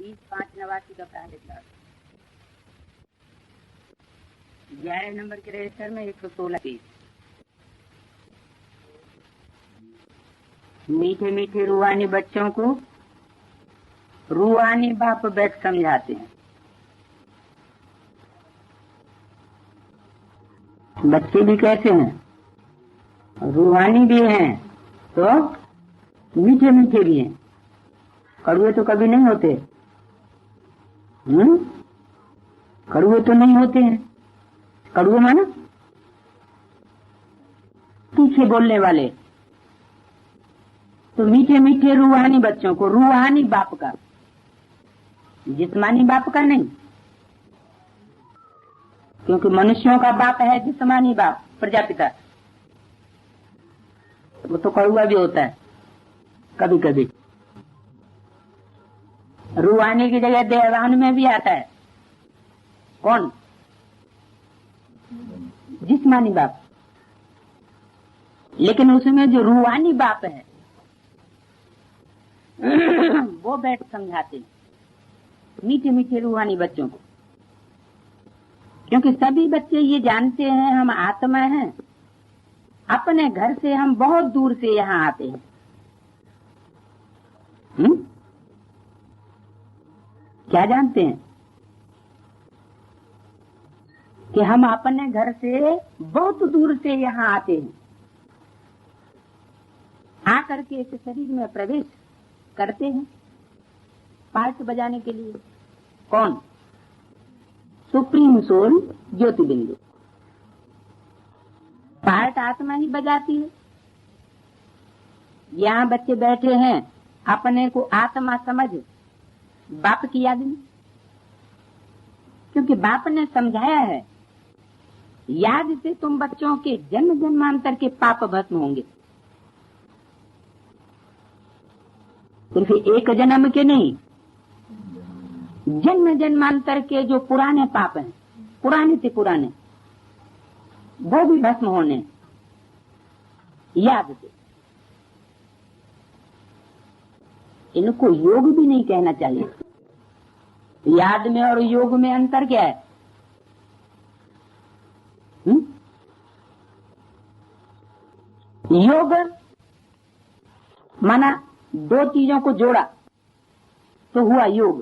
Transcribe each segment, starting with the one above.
20/5/89 का प्राधिकरण 11 नंबर के रजिस्टर में 116 पेज। मीठे मीठे रूहानी बच्चों को रूहानी बाप बैठ समझाते हैं। बच्चे भी कैसे हैं, रूहानी भी हैं तो मीठे मीठे भी हैं। कड़वे तो कभी नहीं होते, कड़वे तो नहीं होते हैं। कड़वे माना पीछे बोलने वाले। तो मीठे मीठे रूहानी बच्चों को, रूहानी बाप का, जिस्मानी बाप का नहीं, क्योंकि मनुष्यों का बाप है जिस्मानी बाप, प्रजापिता। वो तो कड़वा भी होता है कभी कभी। रूहानी की जगह देवान में भी आता है। कौन? जिस्मानी बाप। लेकिन उसमें जो रूहानी बाप है वो बैठ समझाते मीठे मीठे रूहानी बच्चों को, क्योंकि सभी बच्चे ये जानते हैं हम आत्मा हैं। अपने घर से हम बहुत दूर से यहाँ आते हैं। क्या जानते हैं कि हम अपने घर से बहुत दूर से यहाँ आते हैं, आकर के इस शरीर में प्रवेश करते हैं पार्ट बजाने के लिए। कौन? सुप्रीम सोल ज्योति बिंदु। पार्ट आत्मा ही बजाती है। यहाँ बच्चे बैठे हैं अपने को आत्मा समझ बाप की याद में, क्योंकि बाप ने समझाया है याद से तुम बच्चों के जन्म जन्मांतर के पाप भस्म होंगे। सिर्फ एक जन्म के नहीं, जन्म जन्मांतर के जो पुराने पाप हैं, पुराने से पुराने, वो भी भस्म होने याद से। इनको योग भी नहीं कहना चाहिए। याद में और योग में अंतर क्या है? योग माना दो चीजों को जोड़ा तो हुआ योग।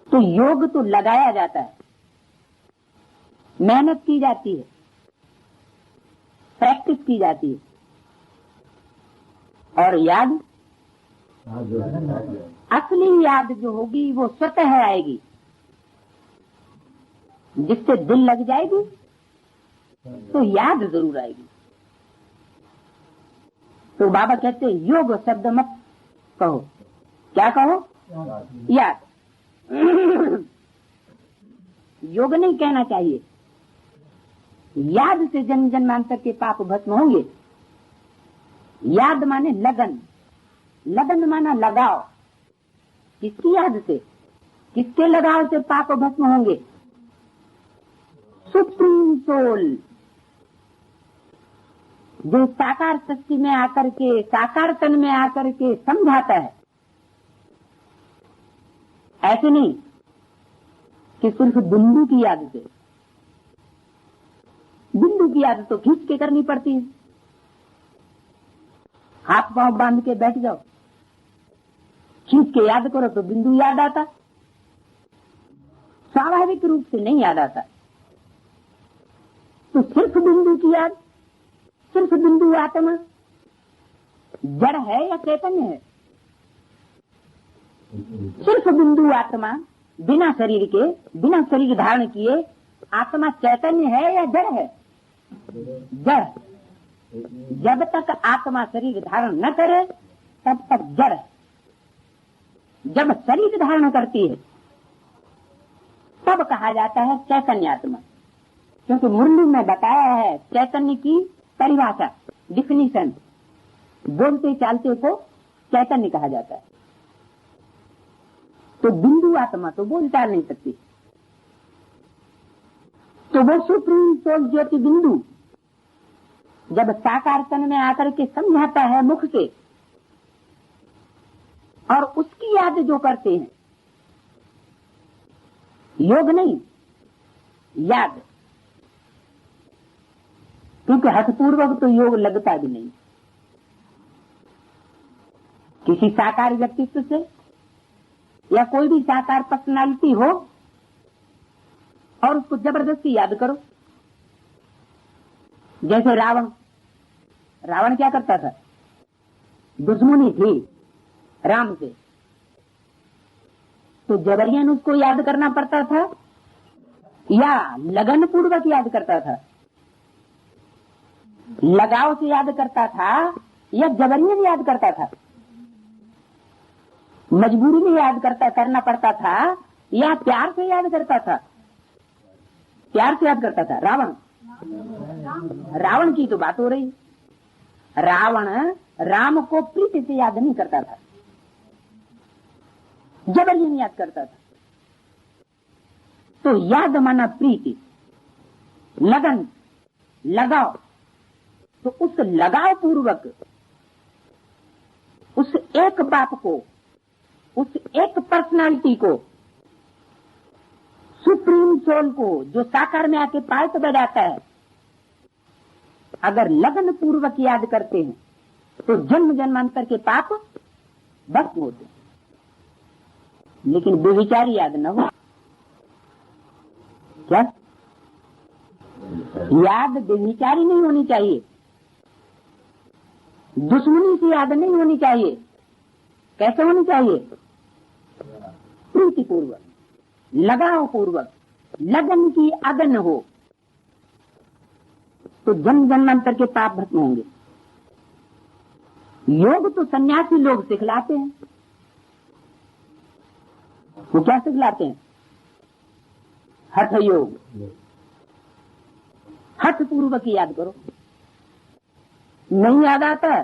तो योग तो लगाया जाता है, मेहनत की जाती है, प्रैक्टिस की जाती है। और याद, असली याद जो होगी वो स्वतः आएगी, जिससे दिल लग जाएगी तो याद जरूर आएगी। तो बाबा कहते हैं योग शब्द मत कहो। क्या कहो? याद। योग नहीं कहना चाहिए। याद से जन्म जन्मांतर के पाप भस्म होंगे। याद माने लगन, लगन माना लगाव। किसकी याद से, किसके लगाव से पाप भस्म होंगे? सुप्रीम सोल जो साकार शक्ति में आकर के, साकार तन में आकर के समझाता है। ऐसे नहीं कि सिर्फ बिंदु की याद से। बिंदु की याद तो खींच के करनी पड़ती है। हाथ पांव बांध के बैठ जाओ, खींच के याद करो तो बिंदु याद आता। स्वाभाविक रूप से नहीं याद आता। तो सिर्फ बिंदु की याद, सिर्फ बिंदु आत्मा जड़ है या चैतन्य है? सिर्फ बिंदु आत्मा बिना शरीर के, बिना शरीर धारण किए आत्मा चैतन्य है या जड़ है? जड़। जब तक आत्मा शरीर धारण न करे तब तक जड़ है। जब शरीर धारण करती है तब कहा जाता है चैतन्य आत्मा। क्योंकि मुरली में बताया है चैतन्य की परिभाषा, डिफिनीशन। बोलते चालते को चैतन्य कहा जाता है। तो बिंदु आत्मा तो बोल चाल नहीं सकती। तो वो सुप्रीम सोल ज्योति बिंदु जब साकार तन में आकर के समझाता है मुख से, और उसकी याद जो करते हैं, योग नहीं, याद, क्योंकि हठपूर्वक तो योग लगता भी नहीं। किसी साकार व्यक्तित्व से या कोई भी साकार पर्सनालिटी हो और उसको जबरदस्ती याद करो। जैसे रावण क्या करता था? दुश्मनी थी राम से, तो जबरियन उसको याद करना पड़ता था या लगन पूर्वक याद करता था? लगाव से याद करता था या जबरियन याद करता था? मजबूरी में याद करना पड़ता था या प्यार से याद करता था? प्यार से याद करता था। रावण की तो बात हो रही। रावण राम को प्रीति से याद नहीं करता था, जबरन याद करता था। तो याद माना प्रीति, लगन, लगाव। तो उस लगाव पूर्वक उस एक बाप को, उस एक पर्सनालिटी को, सुप्रीम सोल को, जो साकार में आके पार्ट बजाता है, अगर लगन पूर्वक याद करते हैं तो जन्म जन्मांतर के पाप भस्म होते हैं। लेकिन बेविचारी याद न हो। क्या याद बेविचारी नहीं होनी चाहिए, दुश्मनी से याद नहीं होनी चाहिए। कैसे होनी चाहिए? प्रीति पूर्वक, लगाव पूर्वक, लगन की अगन हो, तो जन्म जन्मांतर के पाप भस्म होंगे। योग तो सन्यासी लोग सिखलाते हैं। वो क्या सिखलाते हैं? हठ योग। हठ पूर्वक याद करो। नहीं याद आता है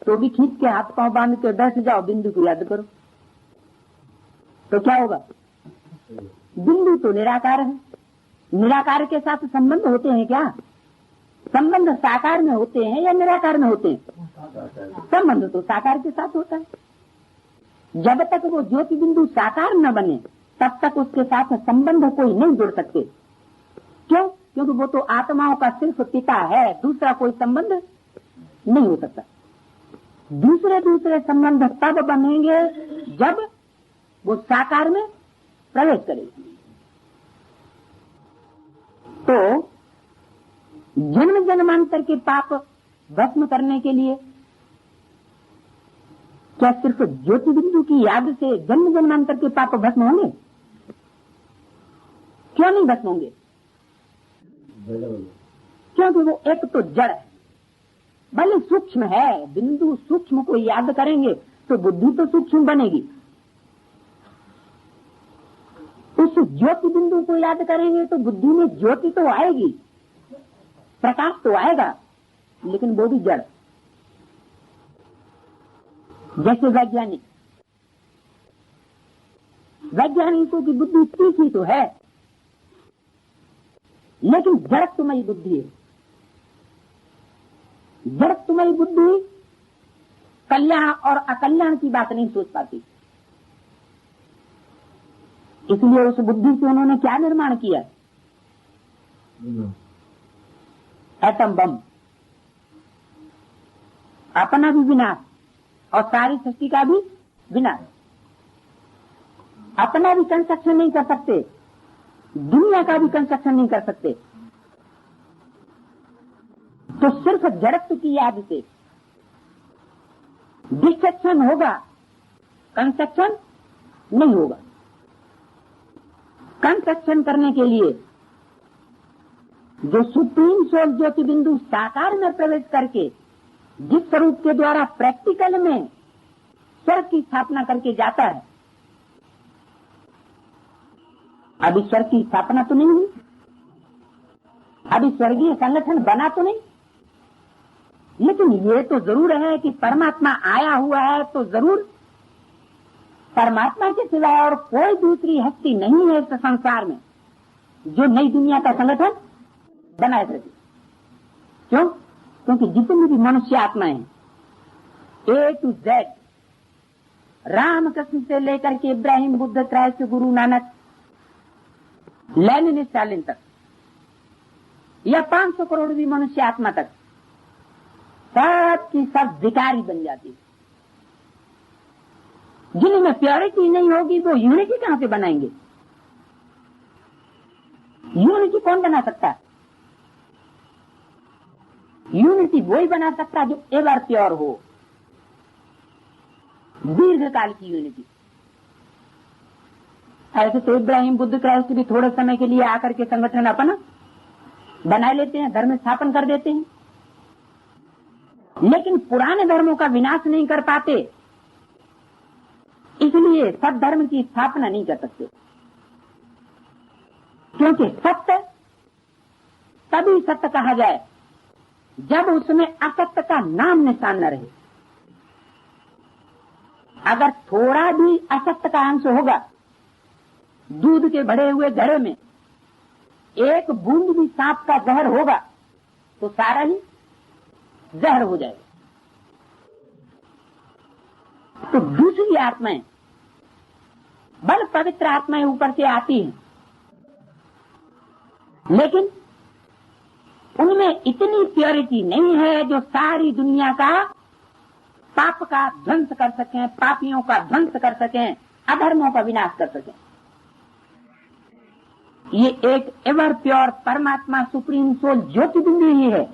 तो भी खींच के हाथ पांव बांध के बैठ जाओ, बिंदु को याद करो। तो क्या होगा? बिंदु तो निराकार है। निराकार के साथ संबंध होते हैं क्या? संबंध साकार में होते हैं या निराकार में होते हैं? संबंध तो साकार के साथ होता है। जब तक वो ज्योति बिंदु साकार न बने तब तक उसके साथ संबंध कोई नहीं जुड़ सकते। क्यों? क्योंकि वो तो आत्माओं का सिर्फ पिता है, दूसरा कोई संबंध नहीं हो सकता। दूसरे संबंध तब बनेंगे जब वो साकार में प्रवेश करेगी। तो जन्म जन्मांतर के पाप भस्म करने के लिए क्या सिर्फ ज्योति बिंदु की याद से जन्म जन्मांतर के पाप भस्म होंगे? क्यों नहीं भस्म होंगे? क्योंकि वो एक तो जड़ है, भले सूक्ष्म है। बिंदु सूक्ष्म को याद करेंगे तो बुद्धि तो सूक्ष्म बनेगी। उस ज्योति बिंदु को याद करेंगे तो बुद्धि में ज्योति तो आएगी, प्रकाश तो आएगा, लेकिन वो भी जड़। जैसे वैज्ञानिकों की बुद्धि तीखी तो है, लेकिन जड़त्वमयी बुद्धि है। जड़त्वमयी बुद्धि कल्याण और अकल्याण की बात नहीं सोच पाती। इसलिए उस बुद्धि से उन्होंने क्या निर्माण किया? Atom bomb. अपना भी विनाश और सारी सृष्टि का भी विनाश। अपना भी कंस्ट्रक्शन नहीं कर सकते, दुनिया का भी कंस्ट्रक्शन नहीं कर सकते। तो सिर्फ जड़त्व की याद से डिस्ट्रक्शन होगा, कंस्ट्रक्शन नहीं होगा। कंस्ट्रक्शन करने के लिए जो सुप्रीम सोल ज्योति बिंदु साकार में प्रवेश करके जिस स्वरूप के द्वारा प्रैक्टिकल में स्वर्ग की स्थापना करके जाता है, अभी स्वर्ग की स्थापना तो नहीं हुई, अभी स्वर्गीय संगठन बना तो नहीं, लेकिन ये तो जरूर है कि परमात्मा आया हुआ है, तो जरूर परमात्मा के सिवाय और कोई दूसरी हस्ती नहीं है इस संसार में जो नई दुनिया का संगठन बनाए सके। क्यों? क्योंकि जितनी भी मनुष्य आत्माएं A to Z रामकृष्ण से लेकर के Ibrahim, Buddha, Christ, Guru Nanak, Lenin, Stalin तक, या 500 करोड़ भी मनुष्य आत्मा तक, सब की सब विकारी बन जाती। जिनमें प्योरिटी नहीं होगी वो यूनिटी कहां से बनाएंगे? यूनिटी कौन बना सकता है? यूनिटी वही बना सकता है जो एवर प्योर हो, दीर्घकाल की यूनिटी। ऐसे तो इब्राहिम, बुद्ध, क्राइस्ट भी थोड़े समय के लिए आकर के संगठन अपना बना लेते हैं, धर्म स्थापन कर देते हैं, लेकिन पुराने धर्मों का विनाश नहीं कर पाते, इसलिए सब धर्म की स्थापना नहीं कर सकते। क्योंकि सत्य तभी सत्य कहा जाए जब उसमें असत्य का नाम निशान न रहे। अगर थोड़ा भी असत्य का अंश होगा, दूध के भरे हुए घड़े में एक बूंद भी सांप का जहर होगा तो सारा ही जहर हो जाएगा। तो दूसरी आत्माएं, बल पवित्र आत्माएं ऊपर से आती हैं, लेकिन उनमें इतनी प्योरिटी नहीं है जो सारी दुनिया का पाप का ध्वंस कर सकें, पापियों का ध्वंस कर सकें, अधर्मों का विनाश कर सकें। ये एक एवर प्योर परमात्मा सुप्रीम सोल ज्योति बिंदु ही है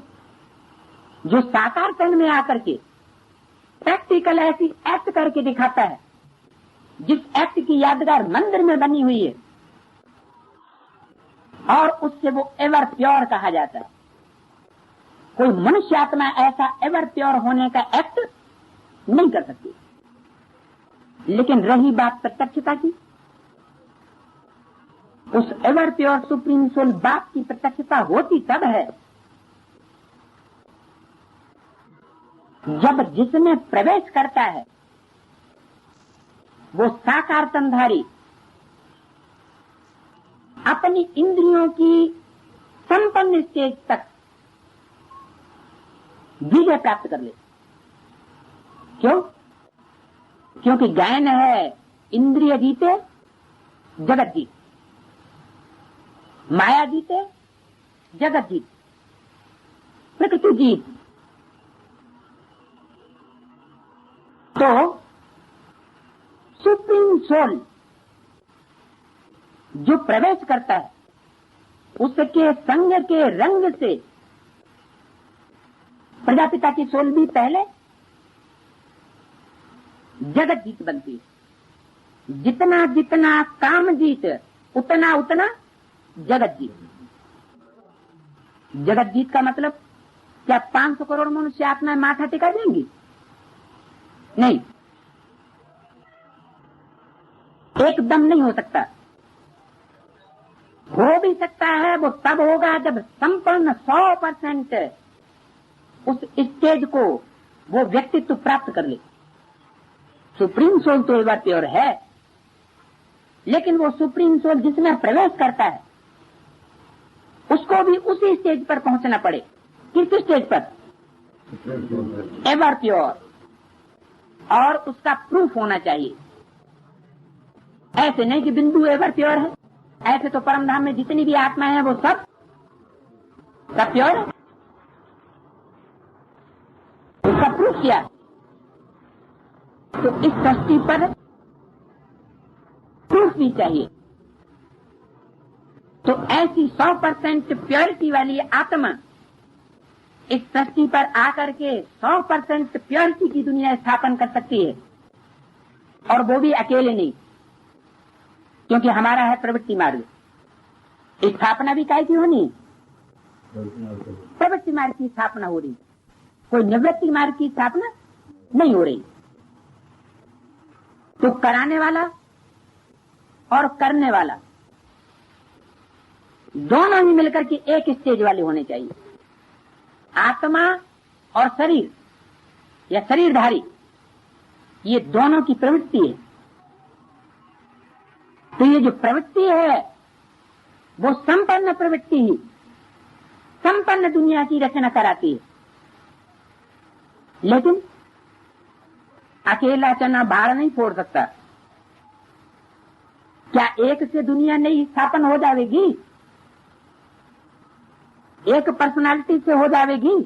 जो साकार तन में आकर के प्रैक्टिकल ऐसी एक्ट करके दिखाता है, जिस एक्ट की यादगार मंदिर में बनी हुई है, और उससे वो एवर प्योर कहा जाता है। कोई मनुष्य आत्मा ऐसा एवर प्योर होने का एक्ट नहीं कर सकती। लेकिन रही बात प्रत्यक्षता की, उस एवर प्योर सुप्रीम सोल बाप की प्रत्यक्षता होती तब है जब जिसमें प्रवेश करता है वो साकार तनधारी अपनी इंद्रियों की संपन्न स्टेज तक विजय प्राप्त कर ले। क्यों? क्योंकि गायन है इंद्रिय जीते जगत जीत, माया जीते जगत जीत, प्रकृति जीत। तो सुप्रीम सोल जो प्रवेश करता है उसके संग के रंग से प्रजापिता की सोल भी पहले जगत जीत बनती है। जितना जितना काम जीत उतना उतना जगत जीत। जगत जीत का मतलब क्या 500 करोड़ मनुष्य आत्माएं माथा टिका देंगी? नहीं, एकदम नहीं हो सकता। हो भी सकता है वो तब होगा जब संपूर्ण 100% उस स्टेज को वो व्यक्तित्व प्राप्त कर ले। सुप्रीम सोल तो एक बार प्योर है, लेकिन वो सुप्रीम सोल जिसमें प्रवेश करता है उसको भी उसी स्टेज पर पहुंचना पड़े। किस स्टेज पर? Ever pure. और उसका प्रूफ होना चाहिए। ऐसे नहीं कि बिंदु एवर प्योर है। ऐसे तो परमधाम में जितनी भी आत्माएं हैं वो सब प्योर है। उसका प्रूफ किया। तो इस सृष्टि पर प्रूफ भी चाहिए। तो ऐसी 100% प्योरिटी वाली आत्मा इस सृष्टि पर आकर के 100% प्योरिटी की दुनिया स्थापन कर सकती है, और वो भी अकेले नहीं, क्योंकि हमारा है प्रवृत्ति मार्ग। स्थापना भी काय की होनी? प्रवृत्ति मार्ग की स्थापना हो रही, कोई निवृत्ति मार्ग की स्थापना नहीं हो रही। तो कराने वाला और करने वाला दोनों ही मिलकर के एक स्टेज वाले होने चाहिए। आत्मा और शरीर या शरीरधारी, ये दोनों की प्रवृत्ति है। तो ये जो प्रवृत्ति है वो संपन्न प्रवृत्ति ही संपन्न दुनिया की रचना कराती है। लेकिन अकेला चना बाढ़ नहीं फोड़ सकता। क्या एक से दुनिया नहीं स्थापन हो जाएगी? एक पर्सनालिटी से हो जाएगी?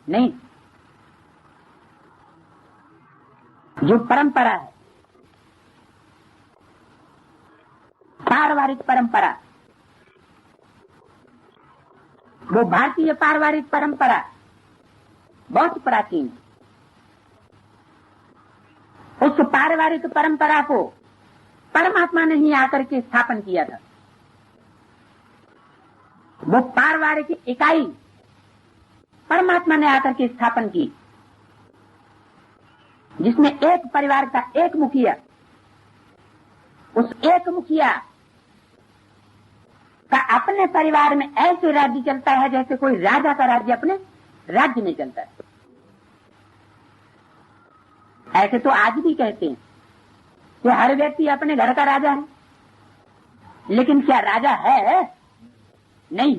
नहीं। जो परंपरा है, पारिवारिक परंपरा, वो भारतीय पारिवारिक परंपरा बहुत प्राचीन। उस पारिवारिक परंपरा को परमात्मा ने ही आकर के स्थापन किया था। वो पारिवारिक इकाई परमात्मा ने आकर के स्थापन की, जिसमें एक परिवार का एक मुखिया, उस एक मुखिया का अपने परिवार में ऐसे राज्य चलता है जैसे कोई राजा का राज्य अपने राज्य में चलता है। ऐसे तो आज भी कहते हैं कि हर व्यक्ति अपने घर का राजा है, लेकिन क्या राजा है? नहीं।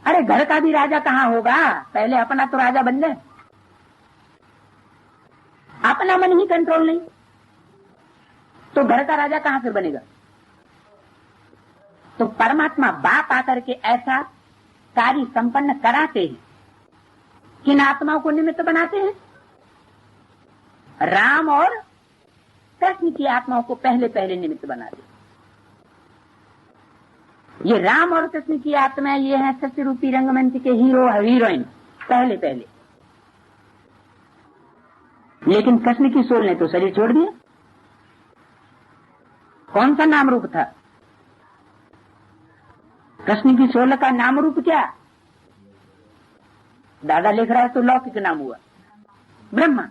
अरे घर का भी राजा कहां होगा? पहले अपना तो राजा बन ले। अपना मन ही कंट्रोल नहीं तो घर का राजा कहां से बनेगा? तो परमात्मा बाप आकर के ऐसा कार्य संपन्न कराते हैं। किन आत्माओं को निमित्त बनाते हैं? राम और कृष्ण की आत्माओं को पहले पहले निमित्त बनाते हैं। ये राम और कृष्ण की आत्मा ये है सत्य रूपी रंगमंच के हीरो हीरोइन पहले पहले। लेकिन कृष्ण की सोल ने तो शरीर छोड़ दिया। कौन सा नाम रूप था? कृष्ण की सोल का नाम रूप क्या? दादा लिख रहा है तो लौकिक नाम हुआ ब्रह्मा।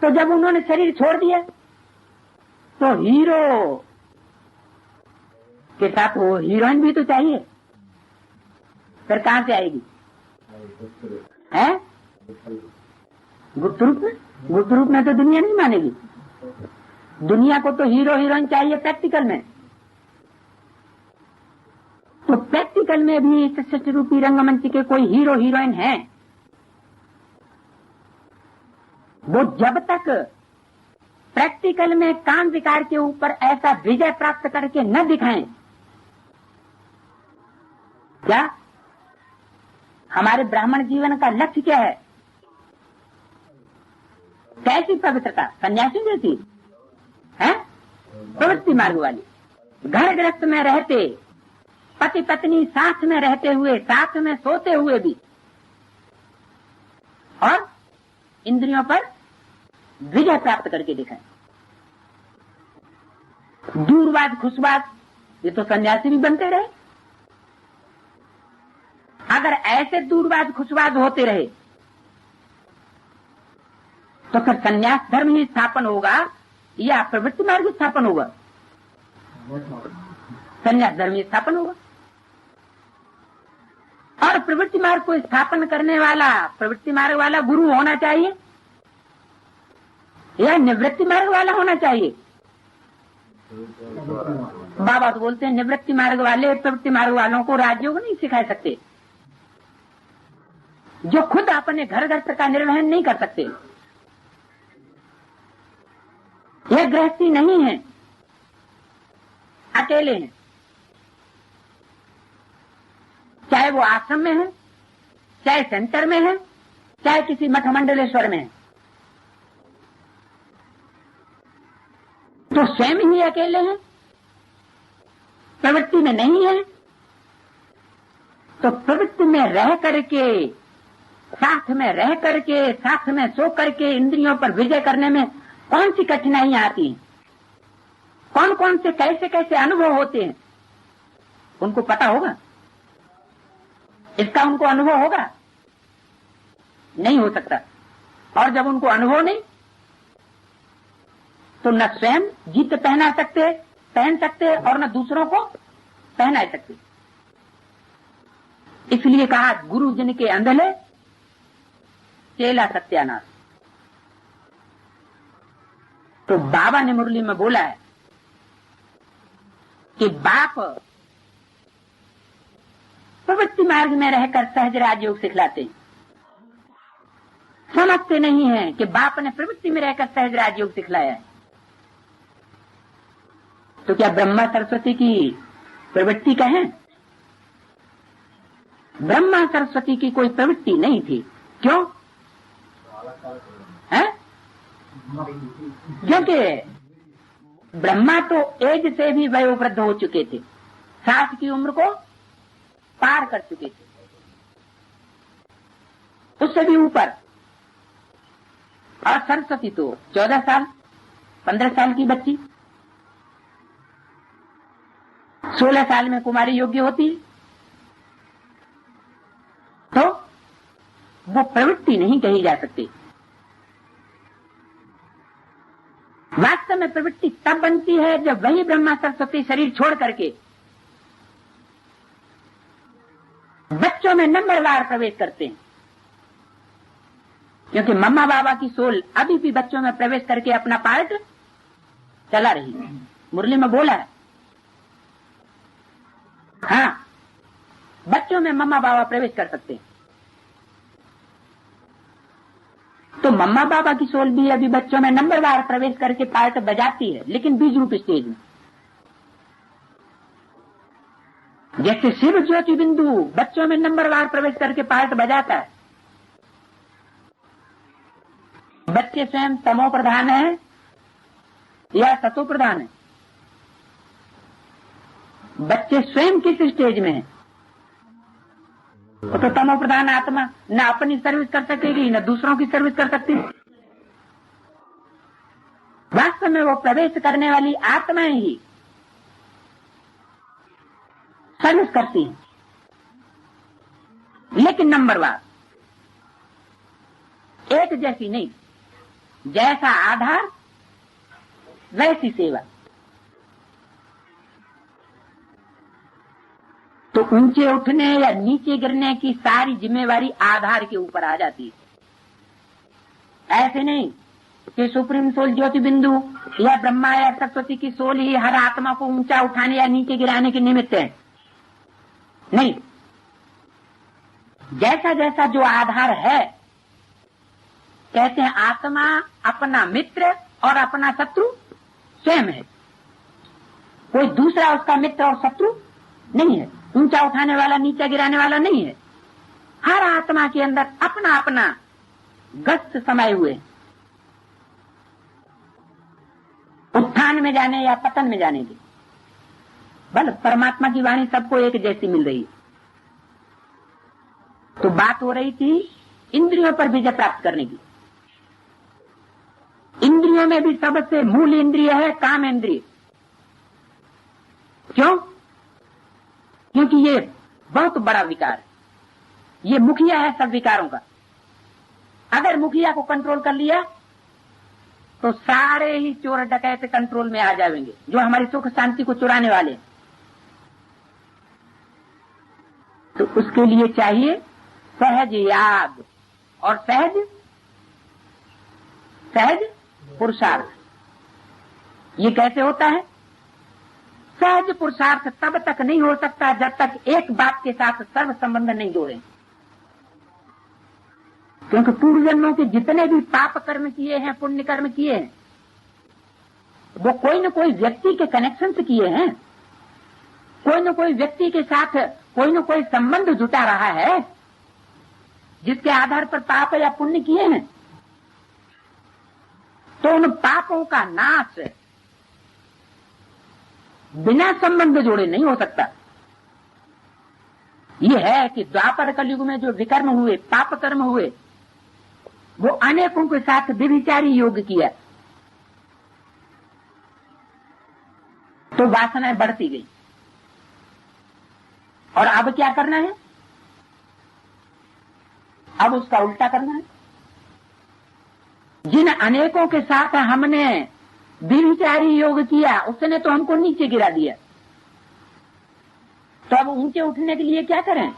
तो जब उन्होंने शरीर छोड़ दिया तो हीरो के साथ वो हीरोइन भी तो चाहिए। फिर कहां से आएगी? है गुप्त रूप में? गुप्त रूप में तो दुनिया नहीं मानेगी। दुनिया को तो हीरो हीरोइन चाहिए प्रैक्टिकल में। तो प्रैक्टिकल में भी सत्य रूपी रंगमंच के कोई हीरो हीरोइन है, वो जब तक प्रैक्टिकल में काम विकार के ऊपर ऐसा विजय प्राप्त करके न दिखाएं, क्या हमारे ब्राह्मण जीवन का लक्ष्य क्या है? कैसी पवित्रता? सन्यासी जैसी है? प्रवृत्ति मार्ग वाली। घर गृहस्थ में रहते, पति पत्नी साथ में रहते हुए, साथ में सोते हुए भी, और इंद्रियों पर विजय प्राप्त करके दिखाएं। दूरवाद खुशवाद ये तो सन्यासी भी बनते रहे। अगर ऐसे दूरवाद खुशवाद होते रहे तो फिर सन्यास धर्म ही स्थापन होगा या प्रवृत्ति मार्ग स्थापन होगा? सन्यास धर्म ही स्थापन होगा। और प्रवृत्ति मार्ग को स्थापन करने वाला, प्रवृत्ति मार्ग वाला गुरु होना चाहिए या निवृत्ति मार्ग वाला होना चाहिए? बाबा तो बोलते हैं निवृत्ति मार्ग वाले प्रवृत्ति मार्ग वालों को राजयोग नहीं सिखा सकते, जो खुद अपने घर घर का निर्वहन नहीं कर सकते। ये गृहस्थी नहीं है, अकेले हैं। चाहे वो आश्रम में है, चाहे सेंटर में है, चाहे किसी मठ मंडलेश्वर में है, तो स्वयं ही अकेले हैं, प्रवृत्ति में नहीं है। तो प्रवृत्ति में रह करके, साथ में रह करके, साथ में सो करके इंद्रियों पर विजय करने में कौन सी कठिनाइयां आती हैं? कौन कौन से कैसे कैसे अनुभव होते हैं? उनको पता होगा? इसका उनको अनुभव होगा? नहीं हो सकता। और जब उनको अनुभव नहीं, तो न स्वयं जीत पहन सकते और न दूसरों को पहना सकते। इसलिए कहा गुरु जिनके अंधले चेला सत्यानाश। तो बाबा ने मुरली में बोला है कि बाप प्रवृत्ति मार्ग में रहकर सहज राजयोग सिखलाते हैं, समझते नहीं है कि बाप ने प्रवृत्ति में रहकर सहज राजयोग सिखलाया है। तो क्या ब्रह्मा सरस्वती की प्रवृत्ति कहें? ब्रह्मा सरस्वती की कोई प्रवृत्ति नहीं थी। क्यों है? क्योंकि ब्रह्मा तो एज से भी वयोवृद्ध हो चुके थे, 60 की उम्र को पार कर चुके थे, उससे भी ऊपर। और सरस्वती तो 14 साल 15 साल की बच्ची, 16 साल में कुमारी योग्य होती, तो वो प्रवृत्ति नहीं कही जा सकती। वास्तव में प्रवृत्ति तब बनती है जब वही ब्रह्मा सरस्वती शरीर छोड़ करके बच्चों में नंबरवार प्रवेश करते हैं। क्योंकि मम्मा बाबा की सोल अभी भी बच्चों में प्रवेश करके अपना पार्ट चला रही है। मुरली में बोला है, हाँ, बच्चों में मम्मा बाबा प्रवेश कर सकते हैं। तो मम्मा बाबा की सोल भी अभी बच्चों में नंबरवार प्रवेश करके पार्ट बजाती है, लेकिन बीज रूप स्टेज में। जैसे शिव ज्योति बिंदु बच्चों में नंबरवार प्रवेश करके पार्ट बजाता है। बच्चे स्वयं तमो प्रधान है या सतो प्रधान है? बच्चे स्वयं किस स्टेज में है? तो तमो प्रधान आत्मा न अपनी सर्विस कर सकेगी न दूसरों की सर्विस कर सकती। वास्तव में वो प्रवेश करने वाली आत्माएं ही सर्विस करती हैं, लेकिन नंबरवार एक जैसी नहीं। जैसा आधार वैसी सेवा। तो ऊंचे उठने या नीचे गिरने की सारी जिम्मेवारी आधार के ऊपर आ जाती है। ऐसे नहीं कि सुप्रीम सोल ज्योति बिंदु या ब्रह्मा या सरस्वती की सोल ही हर आत्मा को ऊंचा उठाने या नीचे गिराने के निमित्त है। नहीं, जैसा जैसा जो आधार है, कहते हैं आत्मा अपना मित्र और अपना शत्रु स्वयं है। कोई दूसरा उसका मित्र और शत्रु नहीं है। ऊंचा उठाने वाला नीचा गिराने वाला नहीं है। हर आत्मा के अंदर अपना अपना गस्त समाये हुए, उत्थान में जाने या पतन में जाने की। बल परमात्मा की वाणी सबको एक जैसी मिल रही है। तो बात हो रही थी इंद्रियों पर विजय प्राप्त करने की। इंद्रियों में भी सबसे मूल इंद्रिय है काम इंद्रिय। क्यों? क्योंकि ये बहुत बड़ा विकार है। ये मुखिया है सब विकारों का। अगर मुखिया को कंट्रोल कर लिया तो सारे ही चोर डकैत कंट्रोल में आ जाएंगे, जो हमारी सुख शांति को चुराने वाले। तो उसके लिए चाहिए सहज याद और सहज पुरुषार्थ। ये कैसे होता है? सहज पुरुषार्थ तब तक नहीं हो सकता जब तक एक बात के साथ सर्व संबंध नहीं जोड़े। क्योंकि पूर्व जन्मों के जितने भी पाप कर्म किए हैं, पुण्य कर्म किए हैं, वो कोई न कोई व्यक्ति के कनेक्शन से किए हैं। कोई न कोई व्यक्ति के साथ कोई न कोई संबंध जुटा रहा है, जिसके आधार पर पाप या पुण्य किए हैं। तो उन पापों का नाश बिना संबंध जोड़े नहीं हो सकता। यह है कि द्वापर कलयुग में जो विकर्म हुए, पाप कर्म हुए, वो अनेकों के साथ व्यभिचारी योग किया, तो वासनाएं बढ़ती गई। और अब क्या करना है? अब उसका उल्टा करना है। जिन अनेकों के साथ हमने व्यभिचारी योग किया, उसने तो हमको नीचे गिरा दिया। तो अब ऊंचे उठने के लिए क्या करें?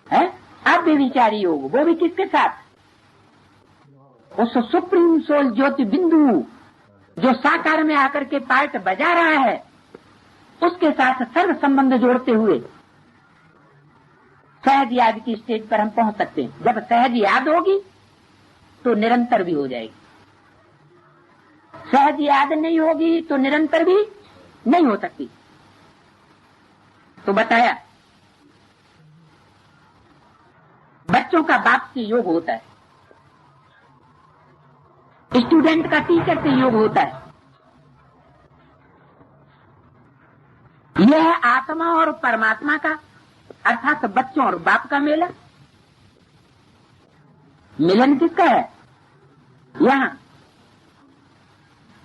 है अब व्यभिचारी योग, वो भी किसके साथ? उस सुप्रीम सोल ज्योति बिंदु जो साकार में आकर के पार्ट बजा रहा है, उसके साथ सर्व संबंध जोड़ते हुए सहज याद की स्टेज पर हम पहुंच सकते हैं। जब सहज याद होगी तो निरंतर भी हो जाएगी, सहज याद नहीं होगी तो निरंतर भी नहीं हो सकती। तो बताया बच्चों का बाप से योग होता है, स्टूडेंट का टीचर से योग होता है। यह आत्मा और परमात्मा का अर्थात बच्चों और बाप का मिलन। मिलन किसका है?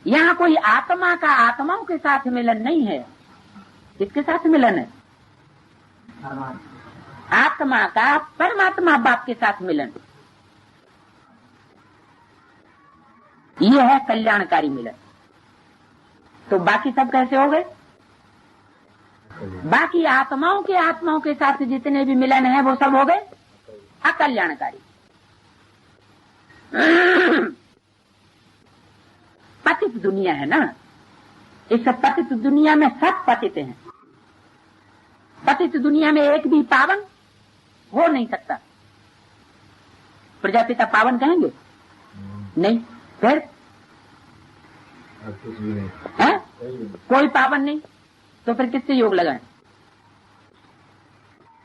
यहां कोई आत्मा का आत्माओं के साथ मिलन नहीं है। किसके साथ मिलन है? आत्मा का परमात्मा बाप के साथ मिलन। यह है कल्याणकारी मिलन। तो बाकी सब कैसे हो गए? बाकी आत्माओं के साथ जितने भी मिलन है वो सब हो गए अकल्याणकारी। पतित दुनिया है ना, इस पतित दुनिया में सब पतित हैं। पतित दुनिया में एक भी पावन हो नहीं सकता। प्रजापिता पावन कहेंगे? नहीं। फिर है? कोई पावन नहीं, तो फिर किससे योग लगाएं?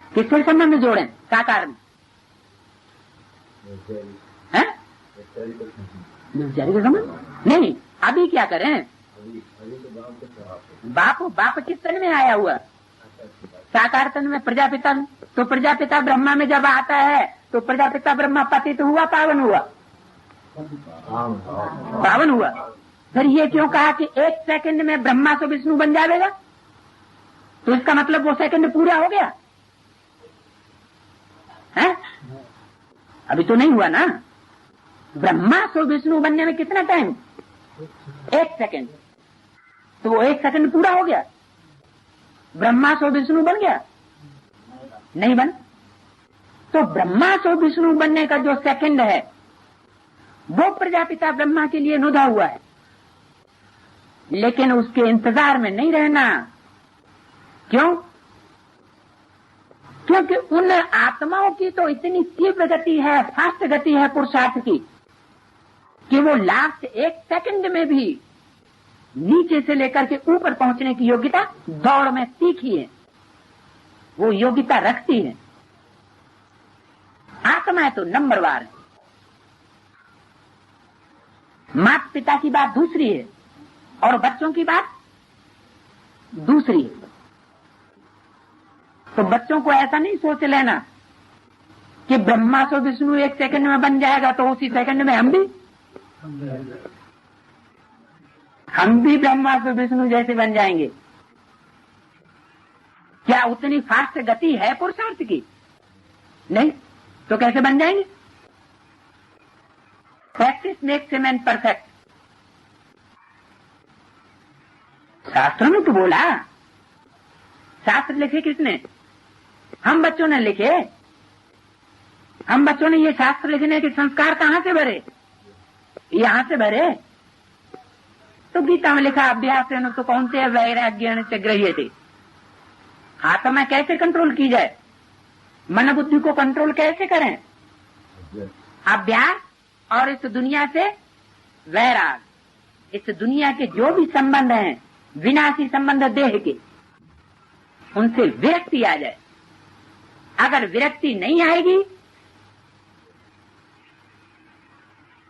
किससे संबंध जोड़ें? क्या कारण है? व्यभिचारी का संबंध नहीं। अभी क्या करें? बाप किस तन में आया हुआ? साकार तन में, प्रजापिता में। तो प्रजापिता ब्रह्मा में जब आता है तो प्रजापिता ब्रह्मा पतित हुआ पावन हुआ? पावन हुआ। फिर ये क्यों कहा कि एक सेकंड में ब्रह्मा से विष्णु बन जाएगा? तो इसका मतलब वो सेकंड पूरा हो गया है? अभी तो नहीं हुआ ना। ब्रह्मा से विष्णु बनने में कितना टाइम? एक सेकंड। तो वो एक सेकंड पूरा हो गया? ब्रह्मा से विष्णु बन गया? नहीं बन। तो ब्रह्मा से विष्णु बनने का जो सेकंड है वो प्रजापिता ब्रह्मा के लिए नुदा हुआ है, लेकिन उसके इंतजार में नहीं रहना। क्यों? क्योंकि उन आत्माओं की तो इतनी तीव्र गति है, फास्ट गति है पुरुषार्थ की, कि वो लास्ट एक सेकंड में भी नीचे से लेकर के ऊपर पहुंचने की योग्यता दौड़ में सीखी है, वो योग्यता रखती है। आत्माएं तो नंबरवार है। माता पिता की बात दूसरी है और बच्चों की बात दूसरी है। तो बच्चों को ऐसा नहीं सोच लेना कि ब्रह्मा से विष्णु एक सेकंड में बन जाएगा तो उसी सेकंड में हम भी ब्रह्मा से विष्णु जैसे बन जाएंगे। क्या उतनी फास्ट गति है पुरुषार्थ की? नहीं। तो कैसे बन जाएंगे? Practice makes a man perfect. शास्त्र में तो बोला। शास्त्र लिखे किसने? हम बच्चों ने लिखे। हम बच्चों ने ये शास्त्र लिखने के संस्कार कहां से भरे? यहां से भरे। तो गीता में लिखा अभ्यास तो कौन से वैराग्य से ग्रह्य थे। आत्मा कैसे कंट्रोल की जाए? मन बुद्धि को कंट्रोल कैसे करें? अभ्यास और इस दुनिया से वैराग। इस दुनिया के जो भी संबंध हैं, विनाशी संबंध देह के, उनसे विरक्ति आ जाए। अगर विरक्ति नहीं आएगी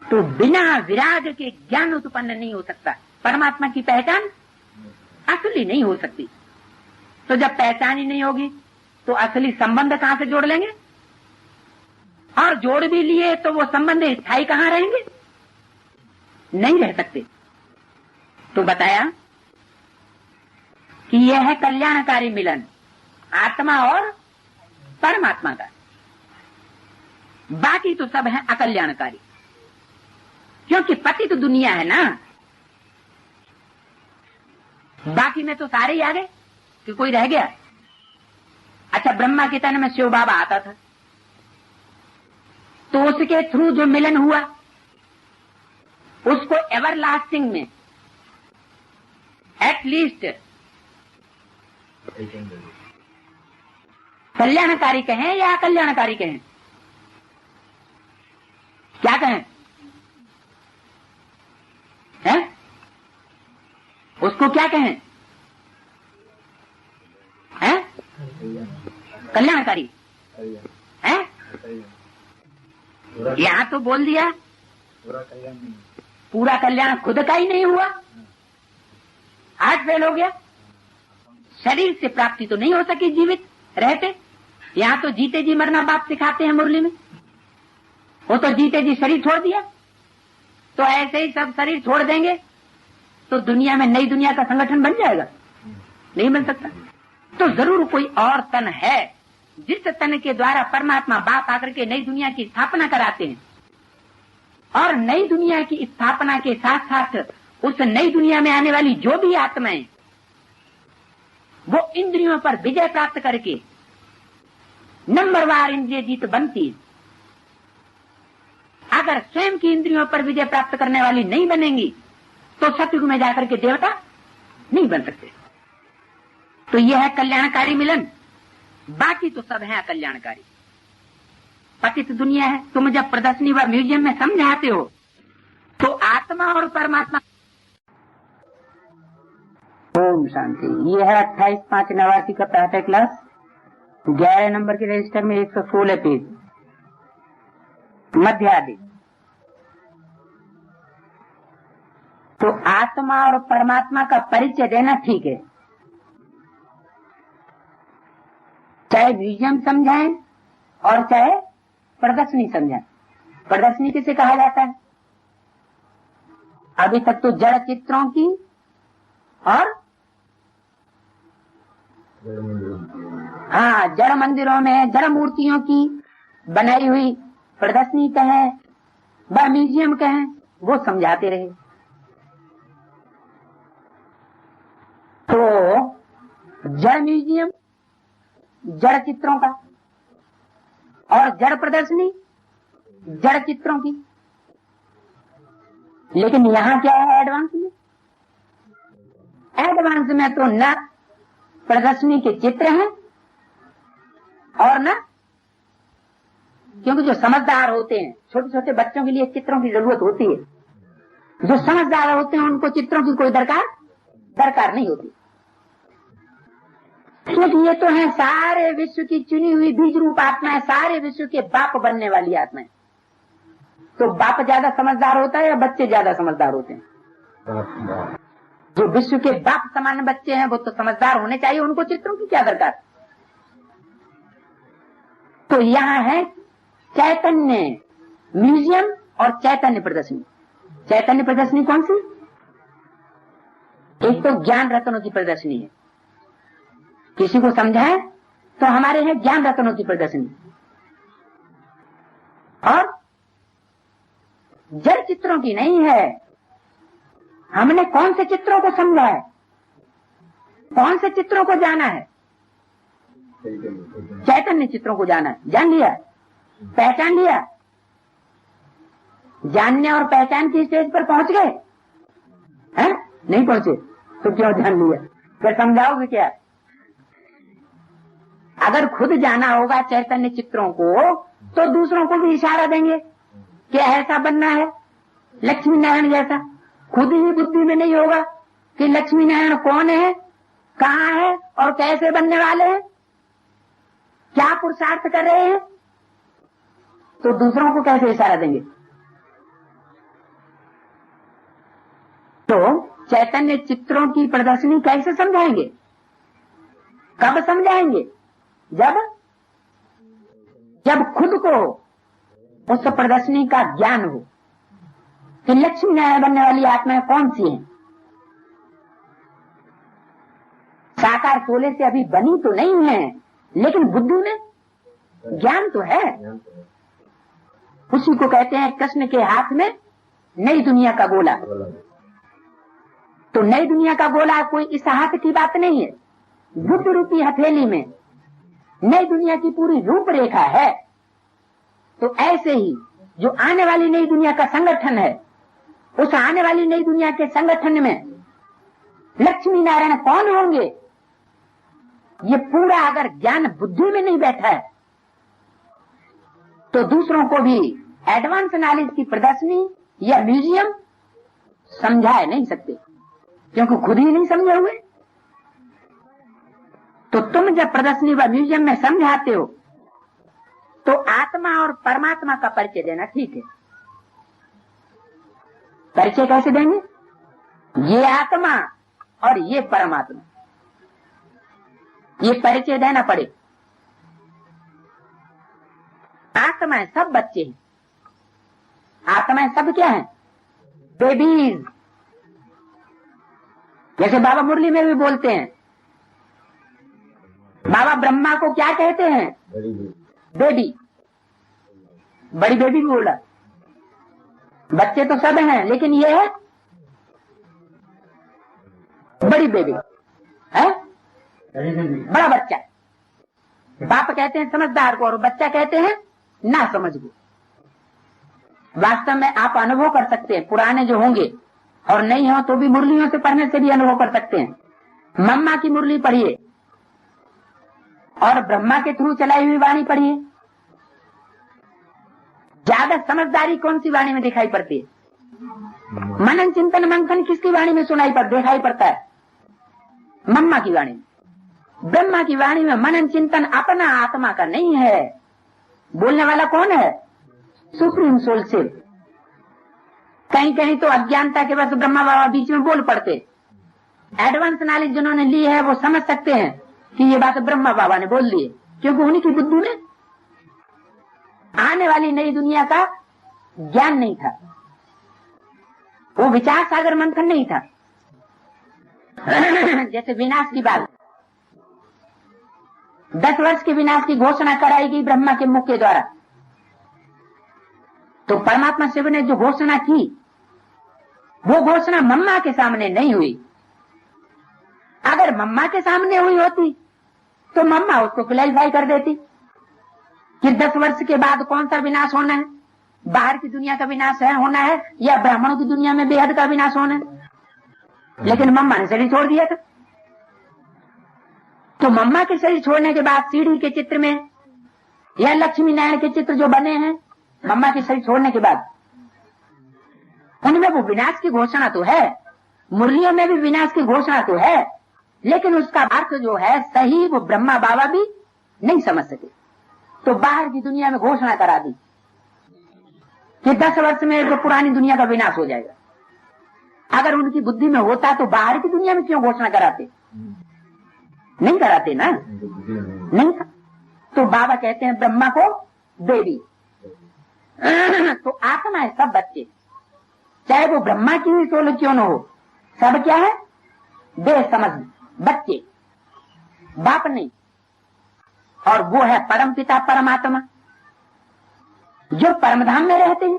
तो बिना विराग के ज्ञान उत्पन्न नहीं हो सकता। परमात्मा की पहचान असली नहीं हो सकती। तो जब पहचान ही नहीं होगी तो असली संबंध कहां से जोड़ लेंगे? और जोड़ भी लिए तो वो संबंध स्थायी कहां रहेंगे? नहीं रह सकते। तो बताया कि यह है कल्याणकारी मिलन आत्मा और परमात्मा का। बाकी तो सब है अकल्याणकारी, क्योंकि पति तो दुनिया है ना। बाकी में तो सारे ही आ गए कि कोई रह गया? अच्छा, ब्रह्मा के तन में शिव बाबा आता था तो उसके थ्रू जो मिलन हुआ उसको एवरलास्टिंग में कल्याणकारी कहें या अकल्याणकारी कहें? क्या कहें? हैं? उसको क्या कहें? हैं? कल्याणकारी है? यहां तो बोल दिया पूरा कल्याण खुद का ही नहीं हुआ, आज फेल हो गया। शरीर से प्राप्ति तो नहीं हो सकी जीवित रहते। यहाँ तो जीते जी मरना बाप सिखाते हैं मुरली में। वो तो जीते जी शरीर छोड़ दिया, तो ऐसे ही सब शरीर छोड़ देंगे तो दुनिया में नई दुनिया का संगठन बन जाएगा? नहीं बन सकता। तो जरूर कोई और तन है जिस तन के द्वारा परमात्मा बाप आकर के नई दुनिया की स्थापना कराते हैं, और नई दुनिया की स्थापना के साथ साथ उस नई दुनिया में आने वाली जो भी आत्माएं वो इंद्रियों पर विजय प्राप्त करके नंबरवार इंद्रिय जीत बनती है। अगर स्वयं की इंद्रियों पर विजय प्राप्त करने वाली नहीं बनेंगी तो सतयुग में जाकर के देवता नहीं बन सकते। तो यह है कल्याणकारी मिलन, बाकी तो सब है अकल्याणकारी। पतित दुनिया है। तुम जब प्रदर्शनी व म्यूजियम में समझाते हो तो आत्मा और परमात्मा। ओम शांति। ये है 28/5/89 का प्रातः क्लास, 11 नंबर के रजिस्टर में 116 पेज, मध्य आदि। तो आत्मा और परमात्मा का परिचय देना ठीक है, चाहे म्यूजियम समझाएं और चाहे प्रदर्शनी समझाएं। प्रदर्शनी किसे कहा जाता है? अभी तक तो जड़ चित्रों की और हाँ जड़ मंदिरों में जड़ मूर्तियों की बनाई हुई प्रदर्शनी कहें व म्यूजियम कहें, वो समझाते रहे। तो जड़ म्यूजियम जड़ चित्रों का और जड़ प्रदर्शनी जड़ चित्रों की। लेकिन यहाँ क्या है एडवांस में? एडवांस में तो न प्रदर्शनी के चित्र हैं और न, क्योंकि जो समझदार होते हैं, छोटे छोटे बच्चों के लिए चित्रों की जरूरत होती है। जो समझदार होते हैं उनको चित्रों की कोई दरकार नहीं होती, क्योंकि ये तो है सारे विश्व की चुनी हुई बीज रूप आत्माएं, सारे विश्व के बाप बनने वाली आत्माएं। तो बाप ज्यादा समझदार होता है या बच्चे ज्यादा समझदार होते हैं? जो विश्व के बाप समान बच्चे हैं वो तो समझदार होने चाहिए, उनको चित्रों की क्या दरकार? तो यहाँ है चैतन्य म्यूजियम और चैतन्य प्रदर्शनी। चैतन्य प्रदर्शनी कौन सी? एक तो ज्ञान रत्नों की प्रदर्शनी है, किसी को समझाए तो हमारे हैं ज्ञान रत्नों की प्रदर्शनी। और जड़ चित्रों की नहीं है। हमने कौन से चित्रों को समझा है, कौन से चित्रों को जाना है? चैतन्य चित्रों को जाना है, जान लिया, पहचान लिया। जानने और पहचान की स्टेज पर पहुंच गए हैं? नहीं पहुंचे तो क्यों जान लिया? फिर समझाओगे क्या? अगर खुद जाना होगा चैतन्य चित्रों को तो दूसरों को भी इशारा देंगे कि ऐसा बनना है लक्ष्मी नारायण जैसा। खुद ही बुद्धि में नहीं होगा कि लक्ष्मी नारायण कौन है, कहाँ है और कैसे बनने वाले हैं, क्या पुरुषार्थ कर रहे हैं, तो दूसरों को कैसे इशारा देंगे? तो चैतन्य चित्रों की प्रदर्शनी कैसे समझाएंगे, कब समझाएंगे? जब खुद को उस प्रदर्शनी का ज्ञान हो कि लक्ष्मी नारायण बनने वाली आत्माएं कौन सी हैं। साकार सोले से अभी बनी तो नहीं है, लेकिन बुद्धि में ज्ञान तो है। उसी को कहते हैं कृष्ण के हाथ में नई दुनिया का गोला। तो नई दुनिया का गोला कोई इस हाथ की बात नहीं है, बुद्ध रूपी हथेली में नई दुनिया की पूरी रूपरेखा है। तो ऐसे ही जो आने वाली नई दुनिया का संगठन है, उस आने वाली नई दुनिया के संगठन में लक्ष्मी नारायण कौन होंगे ये पूरा अगर ज्ञान बुद्धि में नहीं बैठा है तो दूसरों को भी एडवांस नॉलेज की प्रदर्शनी या म्यूजियम समझा नहीं सकते, क्योंकि खुद ही नहीं समझे हुए। तो तुम जब प्रदर्शनी व म्यूजियम में समझाते हो तो आत्मा और परमात्मा का परिचय देना ठीक है। परिचय कैसे देंगे? ये आत्मा और ये परमात्मा, ये परिचय देना पड़े। आत्माएं सब बच्चे हैं, आत्माएं सब क्या है? बेबीज। जैसे बाबा मुरली में भी बोलते हैं, बाबा ब्रह्मा को क्या कहते हैं? बेबी। बड़ी बेबी भी बोला। बच्चे तो सब हैं, लेकिन ये है बड़ी बेबी है, बड़ा बच्चा। बाप कहते हैं समझदार को और बच्चा कहते हैं ना समझ को। वास्तव में आप अनुभव कर सकते हैं, पुराने जो होंगे और नहीं हो तो भी मुरलियों से पढ़ने से भी अनुभव कर सकते हैं। मम्मा की मुरली पढ़िए और ब्रह्मा के थ्रू चलाई हुई वाणी पढ़िए। ज्यादा समझदारी कौन सी वाणी में दिखाई पड़ती है? मनन चिंतन मंथन किसकी वाणी में दिखाई पड़ता है? मम्मा की वाणी में। ब्रह्मा की वाणी में मनन चिंतन अपना आत्मा का नहीं है। बोलने वाला कौन है? सुप्रीम सोल से। कहीं कहीं तो अज्ञानता के वश ब्रह्मा बाबा बीच में बोल पड़ते। एडवांस नॉलेज जिन्होंने ली है वो समझ सकते हैं कि ये बात ब्रह्मा बाबा ने बोल दी है, क्योंकि उन्हीं की बुद्धि में आने वाली नई दुनिया का ज्ञान नहीं था, वो विचार सागर मंथन नहीं था। जैसे विनाश की बात, 10 वर्ष के विनाश की घोषणा कराई गई ब्रह्मा के मुख के द्वारा, तो परमात्मा शिव ने जो घोषणा की वो घोषणा मम्मा के सामने नहीं हुई। अगर मम्मा के सामने हुई होती तो मम्मा उसको क्लैरिफाई कर देती कि 10 वर्ष के बाद कौन सा विनाश होना है, बाहर की दुनिया का विनाश है होना है या ब्राह्मणों की दुनिया में बेहद का विनाश होना है। लेकिन मम्मा ने शरीर छोड़ दिया था। तो मम्मा के शरीर छोड़ने के बाद सीढ़ी के चित्र में या लक्ष्मी नारायण के चित्र जो बने हैं मम्मा के शरीर छोड़ने के बाद, उनमें वो विनाश की घोषणा तो है, मुरलियों में भी विनाश की घोषणा तो है, लेकिन उसका अर्थ जो है सही वो ब्रह्मा बाबा भी नहीं समझ सके। तो बाहर की दुनिया में घोषणा करा दी कि 10 वर्ष में जो पुरानी दुनिया का विनाश हो जाएगा। अगर उनकी बुद्धि में होता तो बाहर की दुनिया में क्यों घोषणा कराते? नहीं कराते ना, नहीं था। तो बाबा कहते हैं ब्रह्मा को बेबी। तो आत्मा है सब बच्चे, चाहे वो ब्रह्मा की ही सोल क्यों न हो, सब क्या है? बेसमझ बच्चे, बाप नहीं। और वो है परम पिता परमात्मा जो परमधाम में रहते हैं।